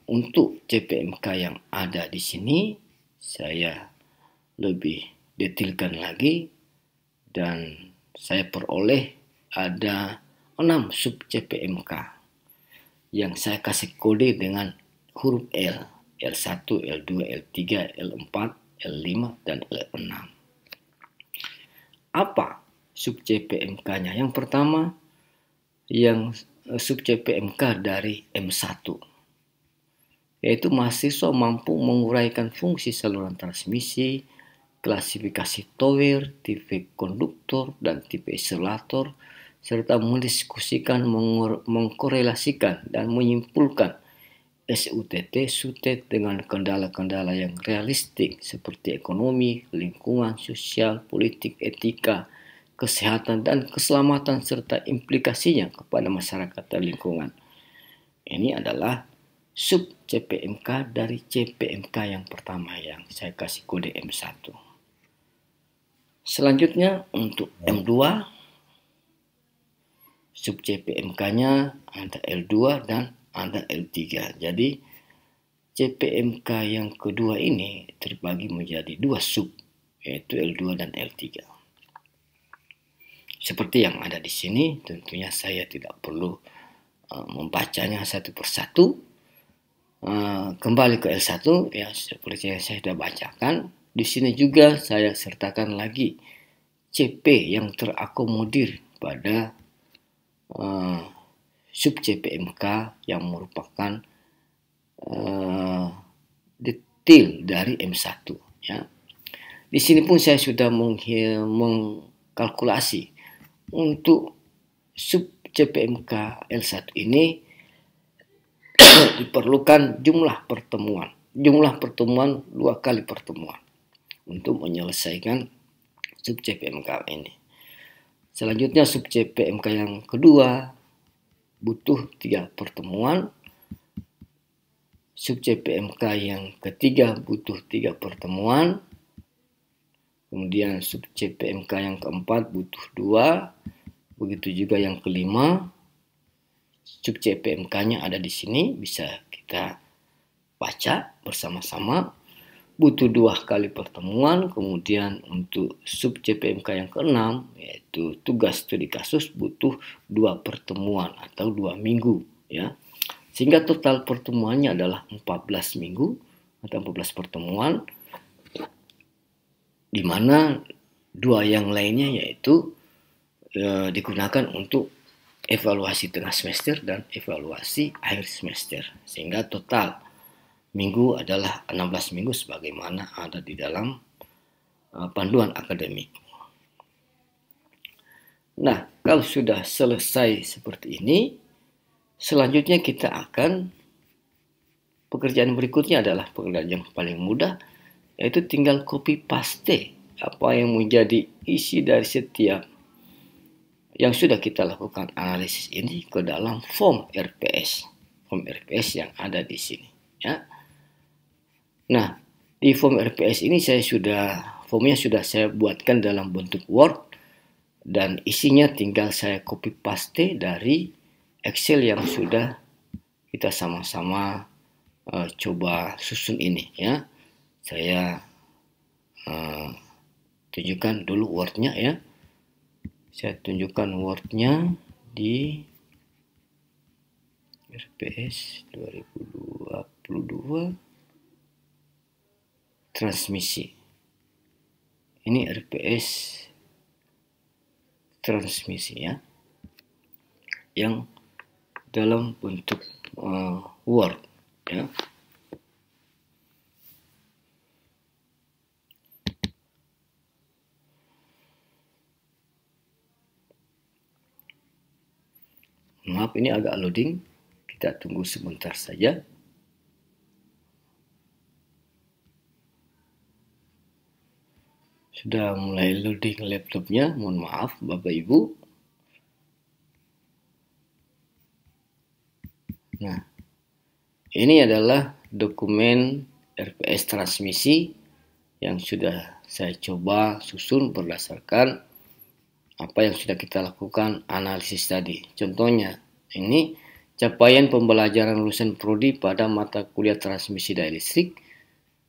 Untuk CPMK yang ada di sini saya lebih detailkan lagi dan saya peroleh ada 6 sub CPMK yang saya kasih kode dengan huruf L, L1, L2, L3, L4, L5, dan L6. Apa sub CPMK-nya? Yang pertama, yang sub CPMK dari M1, yaitu mahasiswa mampu menguraikan fungsi saluran transmisi, klasifikasi tower, tipe konduktor, dan tipe isolator, serta mendiskusikan, mengkorelasikan, dan menyimpulkan SUTT, SUTET dengan kendala-kendala yang realistik seperti ekonomi, lingkungan, sosial, politik, etika, kesehatan, dan keselamatan, serta implikasinya kepada masyarakat dan lingkungan. Ini adalah sub CPMK dari CPMK yang pertama yang saya kasih kode M1. Selanjutnya untuk M2, sub CPMK-nya ada L2 dan ada L3. Jadi CPMK yang kedua ini terbagi menjadi 2 sub, yaitu L2 dan L3. Seperti yang ada di sini, tentunya saya tidak perlu membacanya satu persatu. Kembali ke L1 ya, seperti yang saya sudah bacakan. Di sini juga saya sertakan lagi CP yang terakomodir pada sub CPMK yang merupakan detail dari M1 ya. Di sini pun saya sudah mengkalkulasi untuk sub CPMK L1 ini diperlukan jumlah pertemuan 2 kali pertemuan untuk menyelesaikan sub CPMK ini. Selanjutnya sub CPMK yang kedua butuh 3 pertemuan. Sub CPMK yang ketiga butuh 3 pertemuan. Kemudian sub CPMK yang keempat butuh 2. Begitu juga yang kelima. Sub CPMK-nya ada di sini, bisa kita baca bersama-sama. Butuh 2 kali pertemuan. Kemudian untuk sub CPMK yang keenam, yaitu tugas studi kasus, butuh 2 pertemuan atau 2 minggu ya. Sehingga total pertemuannya adalah 14 minggu atau 14 pertemuan, di mana 2 yang lainnya yaitu digunakan untuk evaluasi tengah semester dan evaluasi akhir semester. Sehingga total minggu adalah 16 minggu sebagaimana ada di dalam panduan akademik. Nah, kalau sudah selesai seperti ini, selanjutnya kita akan, pekerjaan berikutnya adalah pekerjaan yang paling mudah, yaitu tinggal copy paste apa yang menjadi isi dari setiap yang sudah kita lakukan analisis ini ke dalam form RPS yang ada di sini ya. Nah, di form RPS ini formnya sudah saya buatkan dalam bentuk Word dan isinya tinggal saya copy paste dari Excel yang sudah kita sama-sama coba susun ini ya. Saya tunjukkan dulu Word-nya ya. Saya tunjukkan Word-nya di RPS 2022 transmisi. Ini RPS transmisi ya, yang dalam bentuk Word ya. Maaf, ini agak loading. Kita tunggu sebentar saja. Sudah mulai loading laptopnya. Mohon maaf Bapak Ibu. Nah, ini adalah dokumen RPS transmisi yang sudah saya coba susun berdasarkan apa yang sudah kita lakukan analisis tadi. Contohnya, ini capaian pembelajaran lulusan prodi pada mata kuliah transmisi daya listrik.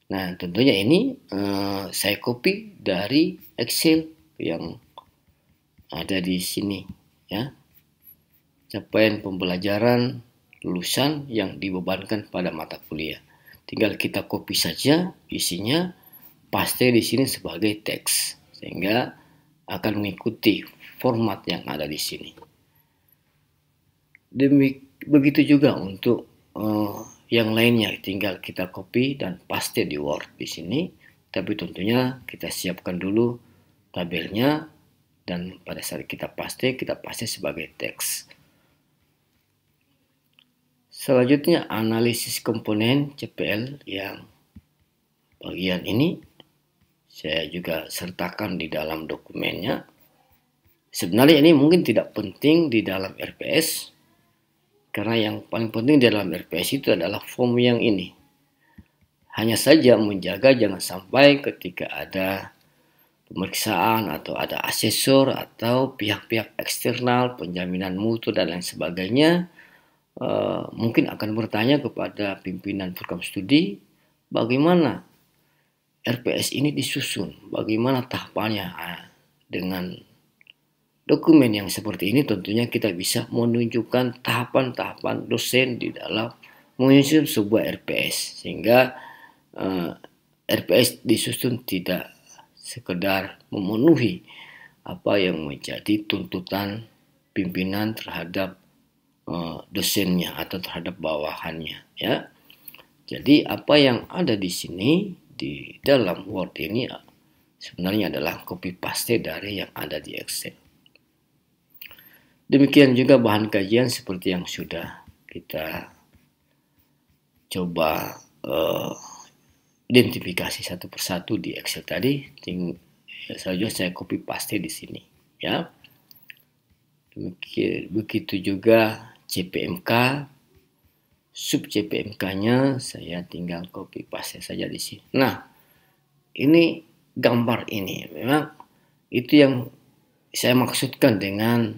Nah, tentunya ini saya copy dari Excel yang ada di sini, ya. Capaian pembelajaran lulusan yang dibebankan pada mata kuliah. Tinggal kita copy saja isinya, paste di sini sebagai teks, sehingga akan mengikuti format yang ada di sini. Begitu juga untuk yang lainnya, tinggal kita copy dan paste di Word di sini. Tapi tentunya kita siapkan dulu tabelnya, dan pada saat kita paste sebagai teks. Selanjutnya analisis komponen CPL yang bagian ini saya juga sertakan di dalam dokumennya. Sebenarnya ini mungkin tidak penting di dalam RPS, karena yang paling penting di dalam RPS itu adalah form yang ini. Hanya saja menjaga jangan sampai ketika ada pemeriksaan atau ada asesor atau pihak-pihak eksternal, penjaminan mutu dan lain sebagainya, mungkin akan bertanya kepada pimpinan program studi, bagaimana RPS ini disusun, bagaimana tahapannya. Dengan dokumen yang seperti ini tentunya kita bisa menunjukkan tahapan-tahapan dosen di dalam menyusun sebuah RPS, sehingga RPS disusun tidak sekedar memenuhi apa yang menjadi tuntutan pimpinan terhadap dosennya atau terhadap bawahannya, ya. Jadi apa yang ada di sini di dalam Word ini sebenarnya adalah copy paste dari yang ada di Excel. Demikian juga bahan kajian seperti yang sudah kita coba identifikasi satu persatu di Excel tadi. Selanjutnya saya copy paste di sini, ya. Begitu juga CPMK, sub CPMK-nya saya tinggal copy paste saja di sini. Nah, ini gambar ini memang itu yang saya maksudkan dengan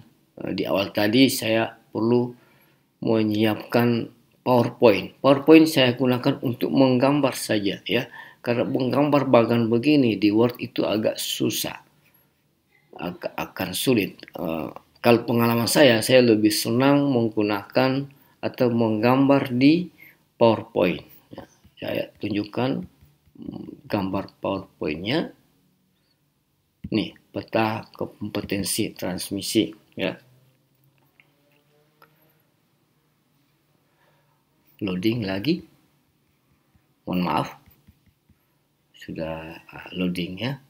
di awal tadi saya perlu menyiapkan PowerPoint. PowerPoint saya gunakan untuk menggambar saja, ya. Karena menggambar bagan begini di Word itu agak susah, akan sulit. Kalau pengalaman saya lebih senang menggunakan atau menggambar di PowerPoint. Ya, saya tunjukkan gambar PowerPoint-nya. Nih, peta kompetensi transmisi, ya. Loading lagi. Mohon maaf. Sudah loading, ya.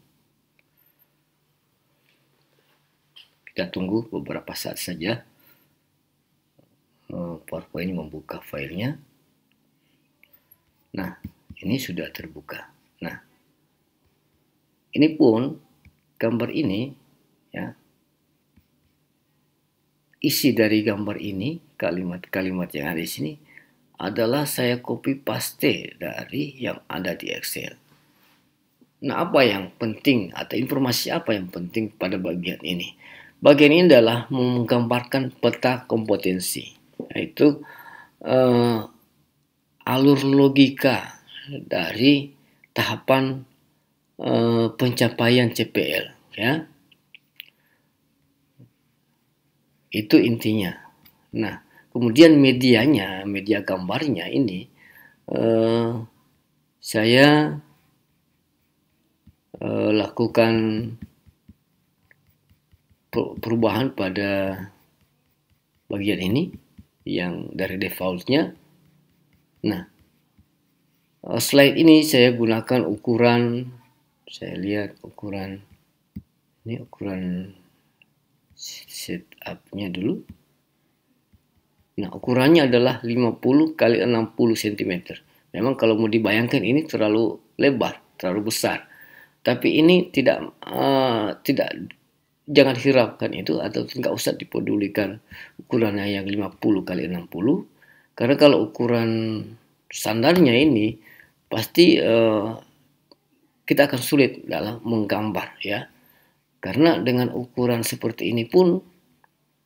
Kita tunggu beberapa saat saja. PowerPoint membuka filenya. Nah, ini sudah terbuka. Nah, ini pun gambar ini, ya. Isi dari gambar ini, kalimat-kalimat yang ada di sini adalah saya copy paste dari yang ada di Excel. Nah, apa yang penting atau informasi apa yang penting pada bagian ini? Bagian ini adalah menggambarkan peta kompetensi, yaitu alur logika dari tahapan pencapaian CPL, ya. Itu intinya. Nah, kemudian media gambarnya ini saya lakukan perubahan pada bagian ini yang dari defaultnya. Nah, slide ini saya gunakan ukuran, saya lihat ukuran ini, ukuran setupnya dulu. Nah, ukurannya adalah 50 kali 60 cm. Memang kalau mau dibayangkan ini terlalu lebar, terlalu besar. Tapi ini tidak jangan hiraukan itu atau nggak usah dipedulikan ukurannya yang 50 kali 60. Karena kalau ukuran standarnya ini pasti kita akan sulit dalam menggambar ya. Karena dengan ukuran seperti ini pun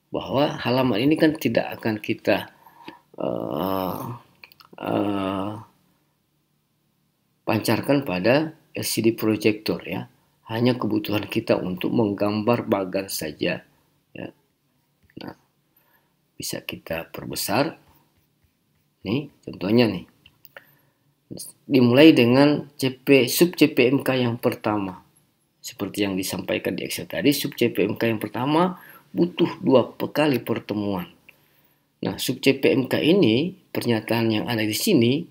bahwa halaman ini kan tidak akan kita pancarkan pada LCD projector ya. Hanya kebutuhan kita untuk menggambar bagan saja ya. Nah, bisa kita perbesar. Nih, contohnya nih. Dimulai dengan sub CPMK yang pertama. Seperti yang disampaikan di Excel tadi, sub CPMK yang pertama butuh 2 kali pertemuan. Nah, sub CPMK ini, pernyataan yang ada di sini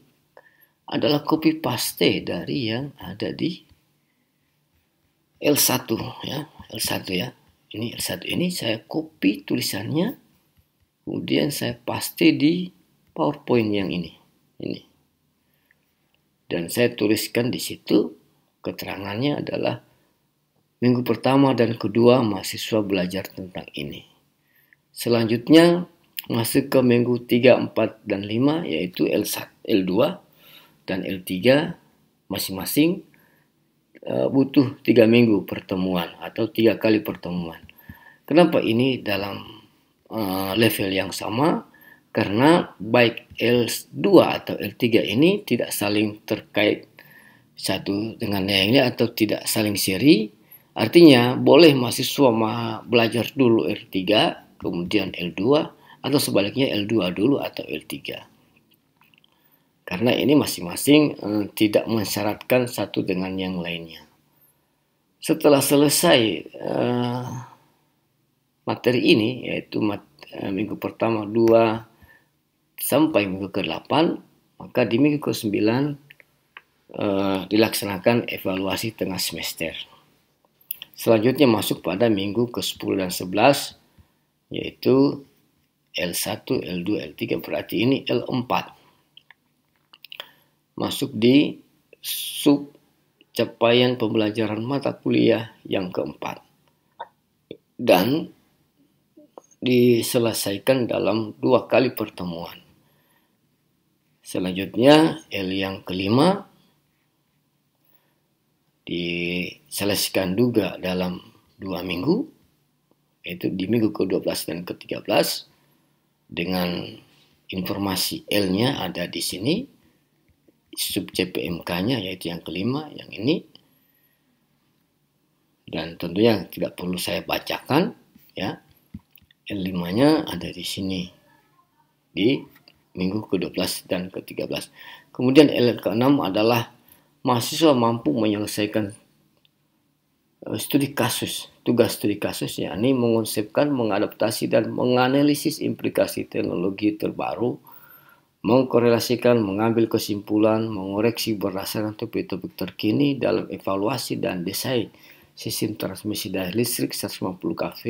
adalah copy paste dari yang ada di L1 ya, L1 ya. Ini L1 ini saya copy tulisannya, kemudian saya paste di PowerPoint yang ini. Dan saya tuliskan di situ keterangannya adalah minggu pertama dan kedua mahasiswa belajar tentang ini. Selanjutnya masuk ke minggu 3, 4, dan 5 yaitu L1, L2 dan L3 masing-masing butuh 3 minggu pertemuan atau 3 kali pertemuan. Kenapa ini dalam level yang sama? Karena baik L2 atau L3 ini tidak saling terkait satu dengan yang lainnya atau tidak saling seri. Artinya boleh mahasiswa belajar dulu L3, kemudian L2, atau sebaliknya L2 dulu atau L3. Karena ini masing-masing tidak mensyaratkan satu dengan yang lainnya. Setelah selesai materi ini, yaitu minggu pertama 2 sampai minggu ke-8, maka di minggu ke-9 dilaksanakan evaluasi tengah semester. Selanjutnya masuk pada minggu ke-10 dan 11, yaitu L1, L2, L3, berarti ini L4. Masuk di sub capaian pembelajaran mata kuliah yang keempat. Dan diselesaikan dalam 2 kali pertemuan. Selanjutnya L yang kelima diselesaikan juga dalam 2 minggu, yaitu di minggu ke-12 dan ke-13 dengan informasi L-nya ada di sini, sub CPMK-nya yaitu yang kelima, yang ini, dan tentunya tidak perlu saya bacakan ya. L5-nya ada di sini di minggu ke-12 dan ke-13. Kemudian L ke-6 adalah mahasiswa mampu menyelesaikan studi kasus, tugas studi kasus, yakni mengonsepkan, mengadaptasi, dan menganalisis implikasi teknologi terbaru, mengkorelasikan, mengambil kesimpulan, mengoreksi berdasarkan topik-topik terkini dalam evaluasi dan desain sistem transmisi daya listrik 150 kV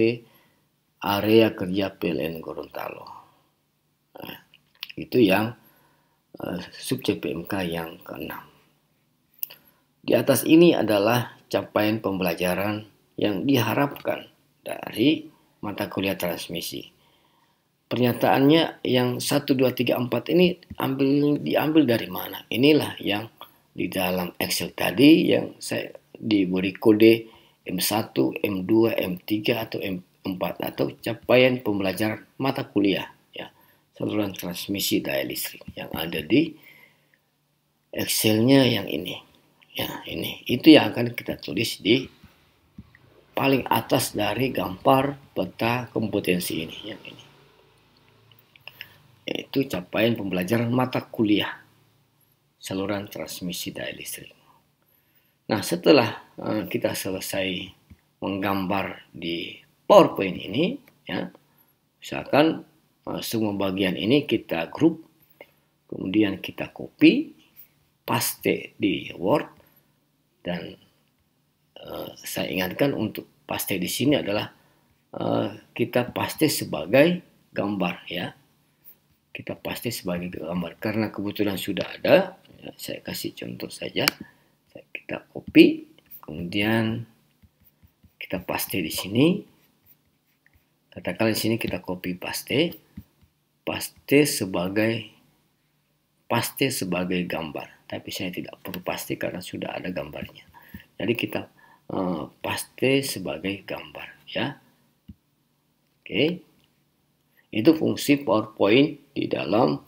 area kerja PLN Gorontalo. Nah, itu yang sub CPMK yang ke-6. Di atas ini adalah capaian pembelajaran yang diharapkan dari mata kuliah transmisi. Pernyataannya yang 1, 2, 3, 4 ini diambil dari mana? Inilah yang di dalam Excel tadi yang saya diberi kode M1, M2, M3 atau M4 atau capaian pembelajaran mata kuliah ya, saluran transmisi daya listrik yang ada di Excel-nya yang ini. Ya, ini. Itu yang akan kita tulis di paling atas dari gambar peta kompetensi ini, yang ini. Yaitu capaian pembelajaran mata kuliah saluran transmisi daya listrik. Nah, setelah kita selesai menggambar di PowerPoint ini, ya, misalkan semua bagian ini kita grup, kemudian kita copy, paste di Word, dan saya ingatkan untuk paste di sini adalah kita paste sebagai gambar, ya. kita paste sebagai gambar. Karena kebetulan sudah ada, ya, saya kasih contoh saja. Kita copy, kemudian kita paste di sini. Katakan di sini kita copy paste sebagai gambar. Tapi saya tidak perlu paste karena sudah ada gambarnya. Jadi kita paste sebagai gambar, ya. Oke. Itu fungsi PowerPoint di dalam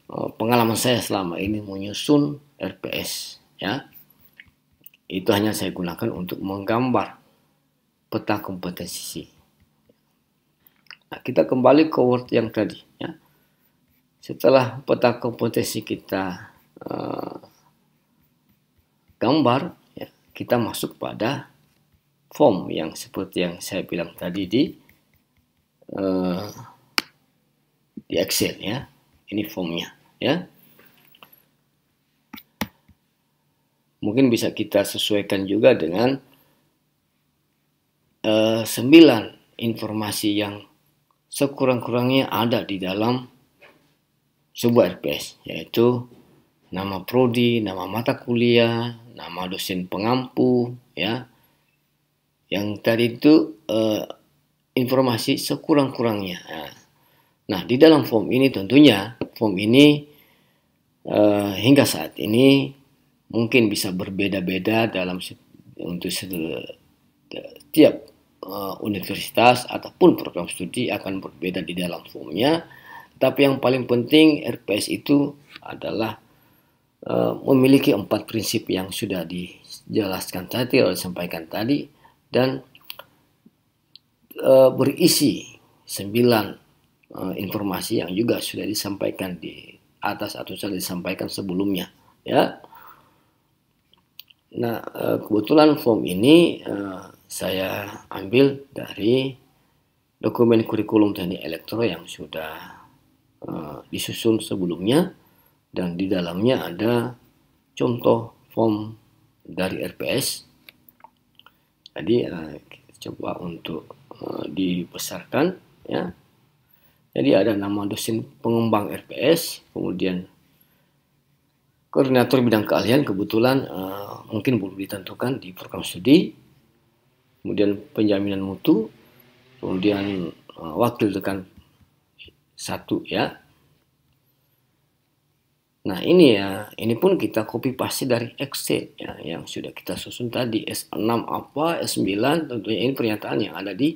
pengalaman saya selama ini menyusun RPS, ya. Itu hanya saya gunakan untuk menggambar peta kompetensi. Nah, kita kembali ke Word yang tadi, ya. Setelah peta kompetensi kita gambar, ya, kita masuk pada form yang seperti yang saya bilang tadi di Excel, ya. Ini formnya, ya. Mungkin bisa kita sesuaikan juga dengan 9 informasi yang sekurang-kurangnya ada di dalam sebuah RPS, yaitu nama prodi, nama mata kuliah, nama dosen pengampu, ya. Yang tadi itu informasi sekurang-kurangnya. Nah, di dalam form ini tentunya form ini hingga saat ini mungkin bisa berbeda-beda untuk setiap universitas ataupun program studi akan berbeda di dalam formnya. Tapi yang paling penting RPS itu adalah memiliki 4 prinsip yang sudah dijelaskan tadi, atau disampaikan tadi, dan berisi 9 informasi yang juga sudah disampaikan di atas atau sudah disampaikan sebelumnya, ya. Nah, kebetulan form ini saya ambil dari dokumen kurikulum teknik elektro yang sudah disusun sebelumnya, dan di dalamnya ada contoh form dari RPS. Jadi kita coba untuk dibesarkan, ya. Jadi ada nama dosen pengembang RPS, kemudian koordinator bidang keahlian, kebetulan mungkin belum ditentukan di program studi, kemudian penjaminan mutu, kemudian wakil dekan 1, ya. Nah, ini pun kita copy paste dari Excel, ya, yang sudah kita susun tadi. S6 apa, S9, tentunya ini pernyataan yang ada di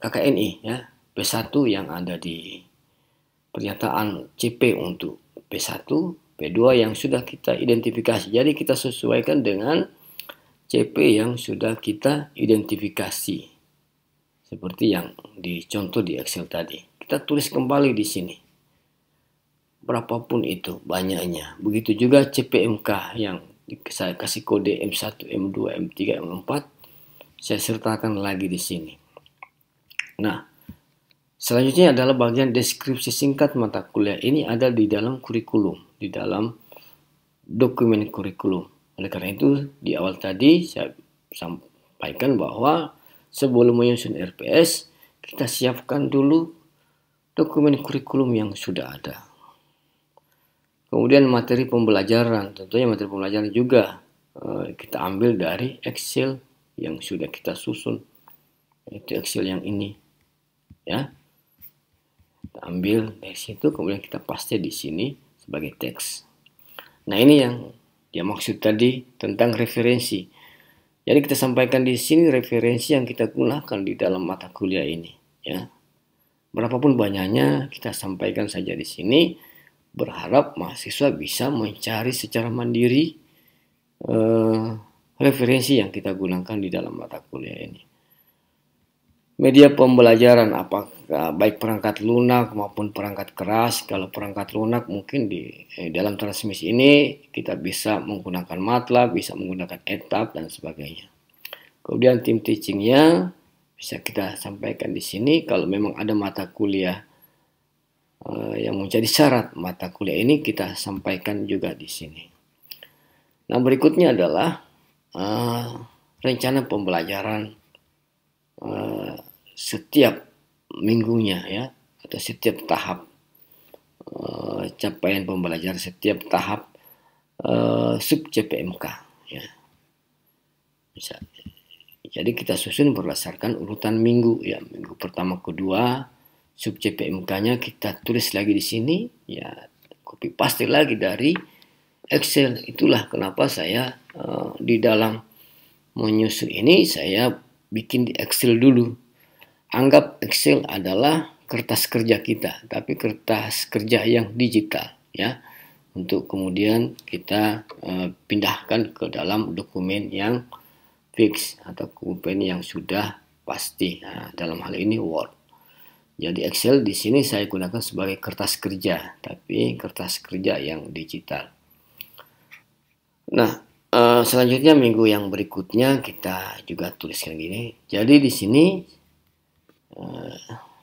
KKNI, ya. P1 yang ada di pernyataan CP untuk P1, P2 yang sudah kita identifikasi. Jadi kita sesuaikan dengan CP yang sudah kita identifikasi. Seperti yang dicontoh di Excel tadi. Kita tulis kembali di sini. Berapapun itu banyaknya. Begitu juga CPMK yang saya kasih kode M1, M2, M3, M4. Saya sertakan lagi di sini. Nah, selanjutnya adalah bagian deskripsi singkat mata kuliah. Ini ada di dalam kurikulum, di dalam dokumen kurikulum. Oleh karena itu, di awal tadi saya sampaikan bahwa sebelum menyusun RPS, kita siapkan dulu dokumen kurikulum yang sudah ada. Kemudian materi pembelajaran, tentunya materi pembelajaran juga kita ambil dari Excel yang sudah kita susun. Itu Excel yang ini, ya. Kita ambil dari situ, kemudian kita paste di sini sebagai teks. Nah, ini yang dia maksud tadi tentang referensi. Jadi kita sampaikan di sini referensi yang kita gunakan di dalam mata kuliah ini, ya. Berapapun banyaknya kita sampaikan saja di sini. Berharap mahasiswa bisa mencari secara mandiri referensi yang kita gunakan di dalam mata kuliah ini. Media pembelajaran apakah baik perangkat lunak maupun perangkat keras. Kalau perangkat lunak mungkin di dalam transmisi ini kita bisa menggunakan MATLAB, bisa menggunakan ETAB dan sebagainya. Kemudian tim teachingnya bisa kita sampaikan di sini. Kalau memang ada mata kuliah yang menjadi syarat mata kuliah ini, kita sampaikan juga di sini. Nah, berikutnya adalah rencana pembelajaran setiap minggunya, ya, atau setiap tahap capaian pembelajaran setiap tahap sub CPMK ya. Jadi kita susun berdasarkan urutan minggu ya. Minggu pertama kedua sub CPMK-nya kita tulis lagi di sini ya, copy paste lagi dari Excel. Itulah kenapa saya di dalam menyusun ini saya bikin di Excel dulu. Anggap Excel adalah kertas kerja kita, tapi kertas kerja yang digital ya. Untuk kemudian kita pindahkan ke dalam dokumen yang fix atau dokumen yang sudah pasti. Nah, dalam hal ini Word. Jadi Excel di sini saya gunakan sebagai kertas kerja, tapi kertas kerja yang digital. Nah, selanjutnya minggu yang berikutnya kita juga tuliskan gini. Jadi di sini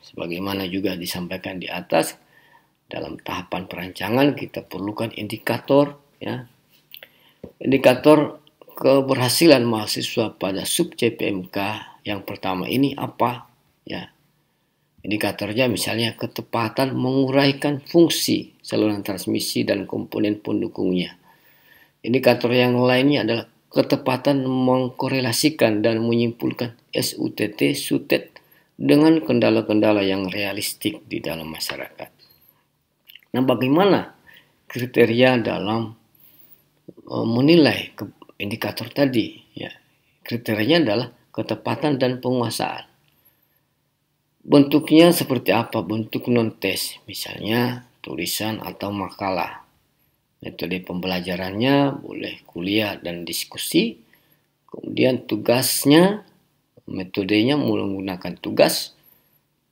sebagaimana juga disampaikan di atas, dalam tahapan perancangan kita perlukan indikator ya. Indikator keberhasilan mahasiswa pada sub CPMK yang pertama ini apa ya. Indikatornya misalnya ketepatan menguraikan fungsi saluran transmisi dan komponen pendukungnya. Indikator yang lainnya adalah ketepatan mengkorelasikan dan menyimpulkan SUTT SUTET dengan kendala-kendala yang realistik di dalam masyarakat. Nah, bagaimana kriteria dalam menilai indikator tadi? Ya, kriterianya adalah ketepatan dan penguasaan. Bentuknya seperti apa? Bentuk non-tes, misalnya tulisan atau makalah. Metode pembelajarannya boleh kuliah dan diskusi. Kemudian tugasnya, metodenya menggunakan tugas.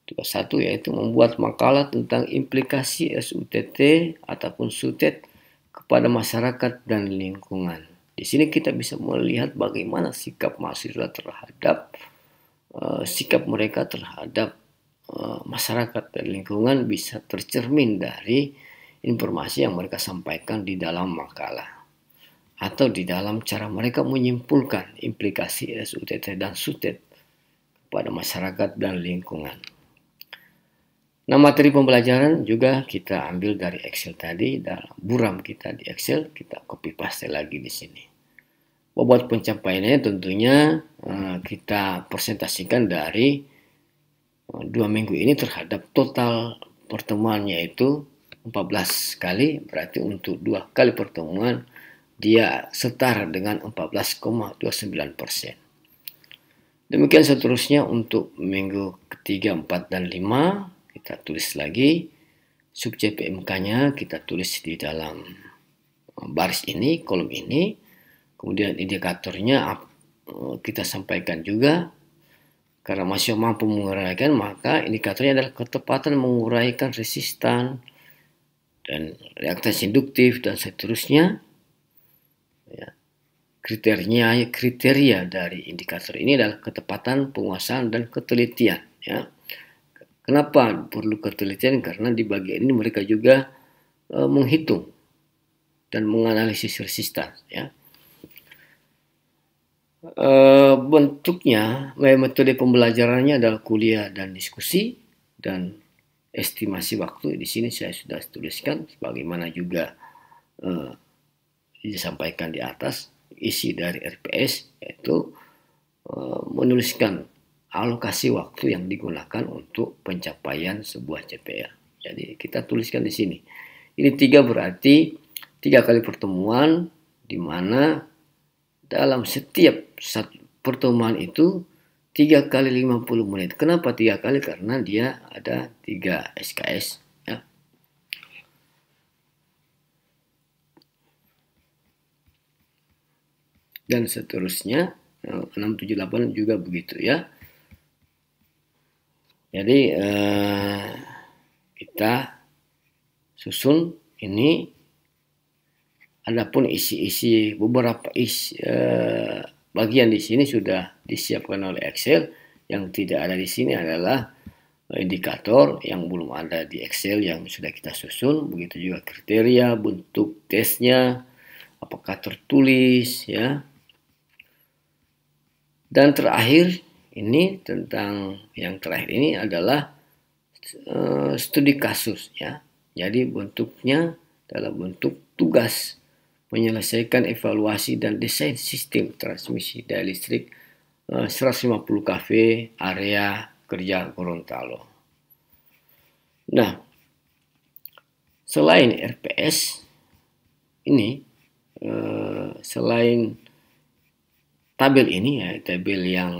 Tugas 1 yaitu membuat makalah tentang implikasi SUTT ataupun SUTET kepada masyarakat dan lingkungan. Di sini kita bisa melihat bagaimana sikap mahasiswa terhadap sikap mereka terhadap masyarakat dan lingkungan bisa tercermin dari informasi yang mereka sampaikan di dalam makalah atau di dalam cara mereka menyimpulkan implikasi SUTT dan SUTET kepada masyarakat dan lingkungan. Nah, materi pembelajaran juga kita ambil dari Excel tadi, dalam buram kita di Excel, kita copy paste lagi di sini. Bobot pencapaiannya tentunya kita presentasikan dari 2 minggu ini terhadap total pertemuannya itu 14 kali, berarti untuk 2 kali pertemuan dia setara dengan 14,29%. Demikian seterusnya untuk minggu ketiga, 4, dan 5. Kita tulis lagi sub CPMK-nya, kita tulis di dalam baris ini, kolom ini. Kemudian indikatornya kita sampaikan juga. Karena masih mampu menguraikan, maka indikatornya adalah ketepatan menguraikan resistan dan reaktasi induktif dan seterusnya. Ya. Kriteria dari indikator ini adalah ketepatan, penguasaan, dan ketelitian. Ya. Kenapa perlu ketelitian? Karena di bagian ini mereka juga menghitung dan menganalisis resistan. Ya. Bentuknya, metode pembelajarannya adalah kuliah dan diskusi dan estimasi waktu. Di sini saya sudah tuliskan sebagaimana juga disampaikan di atas. Isi dari RPS yaitu menuliskan alokasi waktu yang digunakan untuk pencapaian sebuah CPL. Jadi kita tuliskan di sini. Ini 3 berarti 3 kali pertemuan di mana dalam setiap satu pertemuan itu 3 kali 50 menit. Kenapa 3 kali? Karena dia ada 3 SKS. Ya. Dan seterusnya 678 juga begitu ya. Jadi kita susun ini. Adapun isi-isi beberapa bagian di sini sudah disiapkan oleh Excel. Yang tidak ada di sini adalah indikator yang belum ada di Excel yang sudah kita susun. Begitu juga kriteria, bentuk tesnya, apakah tertulis ya. Dan terakhir ini tentang yang terakhir ini adalah studi kasus ya. Jadi bentuknya dalam bentuk tugas menyelesaikan evaluasi dan desain sistem transmisi daya listrik 150 kV area kerja Gorontalo. Nah, selain RPS ini, selain tabel ini ya, tabel yang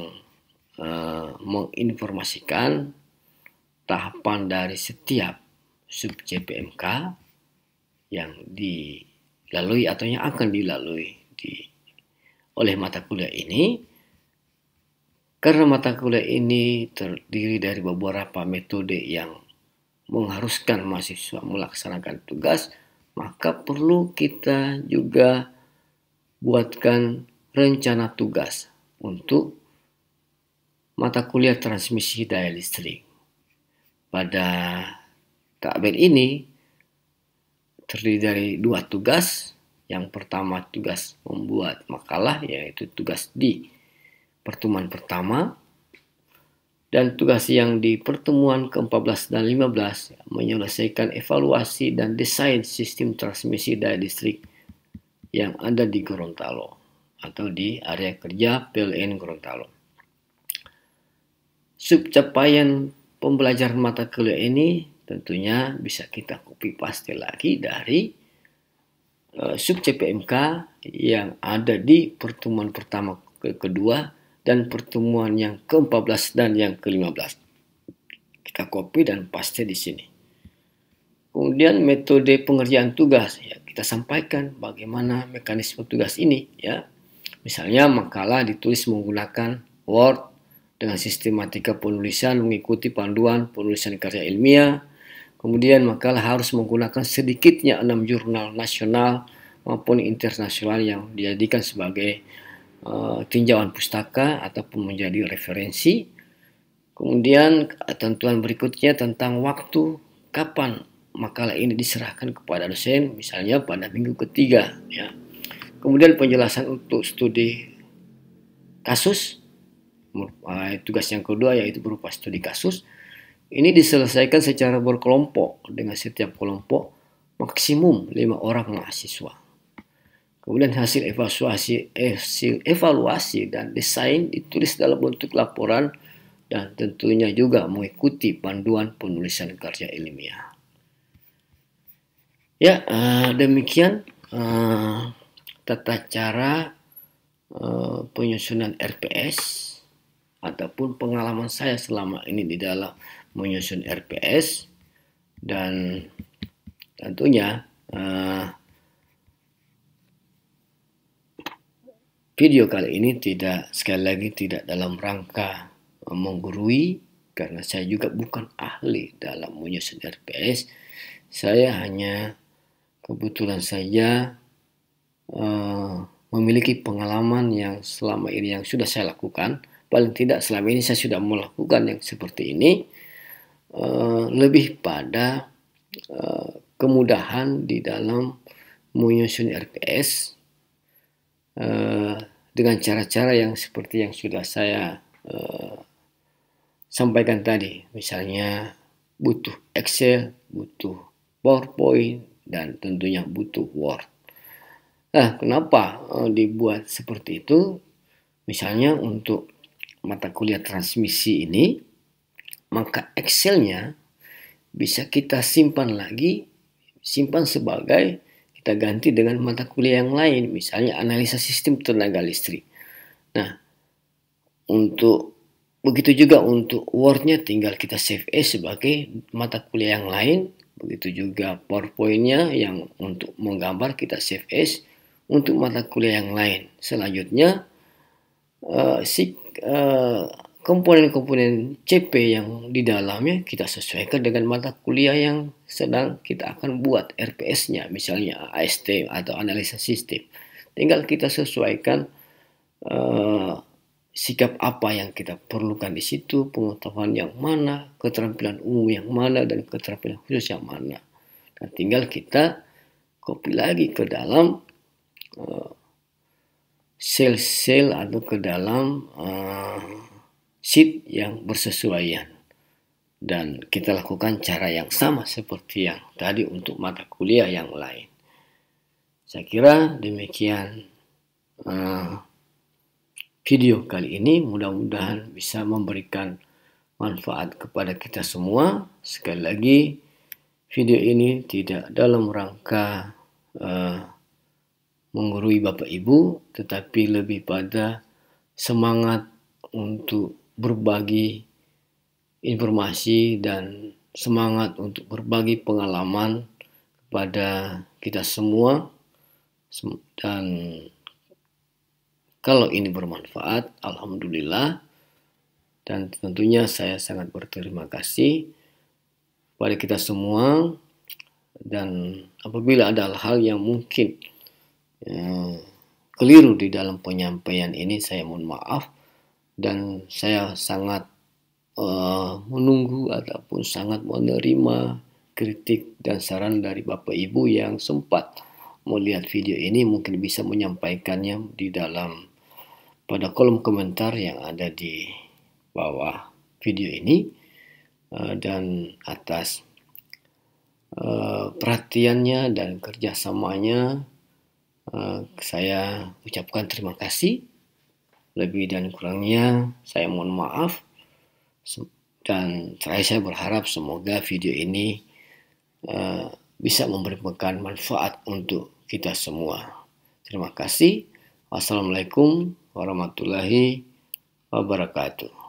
menginformasikan tahapan dari setiap sub CPMK yang dilalui atau yang akan dilalui oleh mata kuliah ini. Karena mata kuliah ini terdiri dari beberapa metode yang mengharuskan mahasiswa melaksanakan tugas, maka perlu kita juga buatkan rencana tugas untuk mata kuliah transmisi daya listrik. Pada tabel ini terdiri dari 2 tugas. Yang pertama tugas membuat makalah, yaitu tugas di pertemuan pertama, dan tugas yang di pertemuan ke-14 dan 15 menyelesaikan evaluasi dan desain sistem transmisi daya listrik yang ada di Gorontalo atau di area kerja PLN Gorontalo. Subcapaian pembelajaran mata kuliah ini tentunya bisa kita copy paste lagi dari sub CPMK yang ada di pertemuan pertama kedua dan pertemuan yang ke-14 dan yang ke-15. Kita copy dan paste di sini. Kemudian metode pengerjaan tugas, ya, kita sampaikan bagaimana mekanisme tugas ini, ya. Misalnya makalah ditulis menggunakan Word dengan sistematika penulisan mengikuti panduan penulisan karya ilmiah. Kemudian makalah harus menggunakan sedikitnya 6 jurnal nasional maupun internasional yang dijadikan sebagai tinjauan pustaka ataupun menjadi referensi. Kemudian ketentuan berikutnya tentang waktu kapan makalah ini diserahkan kepada dosen, misalnya pada minggu ketiga, ya. Kemudian penjelasan untuk studi kasus, tugas yang kedua yaitu berupa studi kasus. Ini diselesaikan secara berkelompok dengan setiap kelompok maksimum 5 orang mahasiswa. Kemudian hasil evaluasi dan desain ditulis dalam bentuk laporan dan tentunya juga mengikuti panduan penulisan karya ilmiah. Ya, demikian tata cara penyusunan RPS ataupun pengalaman saya selama ini di dalam menyusun RPS, dan tentunya video kali ini sekali lagi tidak dalam rangka menggurui, karena saya juga bukan ahli dalam menyusun RPS. Saya hanya kebetulan saja memiliki pengalaman yang selama ini yang sudah saya lakukan. Paling tidak selama ini saya sudah melakukan yang seperti ini, lebih pada kemudahan di dalam menyusun RPS dengan cara-cara yang seperti yang sudah saya sampaikan tadi. Misalnya butuh Excel, butuh PowerPoint, dan tentunya butuh Word. Nah, kenapa dibuat seperti itu? Misalnya untuk mata kuliah transmisi ini, maka Excel-nya bisa kita simpan sebagai kita ganti dengan mata kuliah yang lain, misalnya analisa sistem tenaga listrik. Nah, begitu juga untuk Word-nya tinggal kita save as sebagai mata kuliah yang lain. Begitu juga PowerPoint-nya yang untuk menggambar kita save as untuk mata kuliah yang lain. Selanjutnya komponen-komponen CP yang di dalamnya kita sesuaikan dengan mata kuliah yang sedang kita akan buat RPS-nya, misalnya AST atau analisa sistem. Tinggal kita sesuaikan sikap apa yang kita perlukan di situ, pengetahuan yang mana, keterampilan umum yang mana, dan keterampilan khusus yang mana. Dan tinggal kita copy lagi ke dalam sel-sel atau ke dalam sheet yang bersesuaian. dan kita lakukan cara yang sama seperti yang tadi untuk mata kuliah yang lain. Saya kira demikian video kali ini, mudah-mudahan bisa memberikan manfaat kepada kita semua. Sekali lagi, video ini tidak dalam rangka menggurui Bapak Ibu, tetapi lebih pada semangat untuk berbagi informasi dan semangat untuk berbagi pengalaman kepada kita semua. Dan kalau ini bermanfaat, alhamdulillah. Dan tentunya saya sangat berterima kasih kepada kita semua. Dan apabila ada hal-hal yang mungkin keliru di dalam penyampaian ini, saya mohon maaf. Dan saya sangat menunggu ataupun sangat menerima kritik dan saran dari Bapak Ibu yang sempat melihat video ini, mungkin bisa menyampaikannya di dalam pada kolom komentar yang ada di bawah video ini. Dan atas perhatiannya dan kerjasamanya, saya ucapkan terima kasih. Lebih dan kurangnya saya mohon maaf. Dan saya berharap semoga video ini bisa memberikan manfaat untuk kita semua. Terima kasih. Wassalamualaikum warahmatullahi wabarakatuh.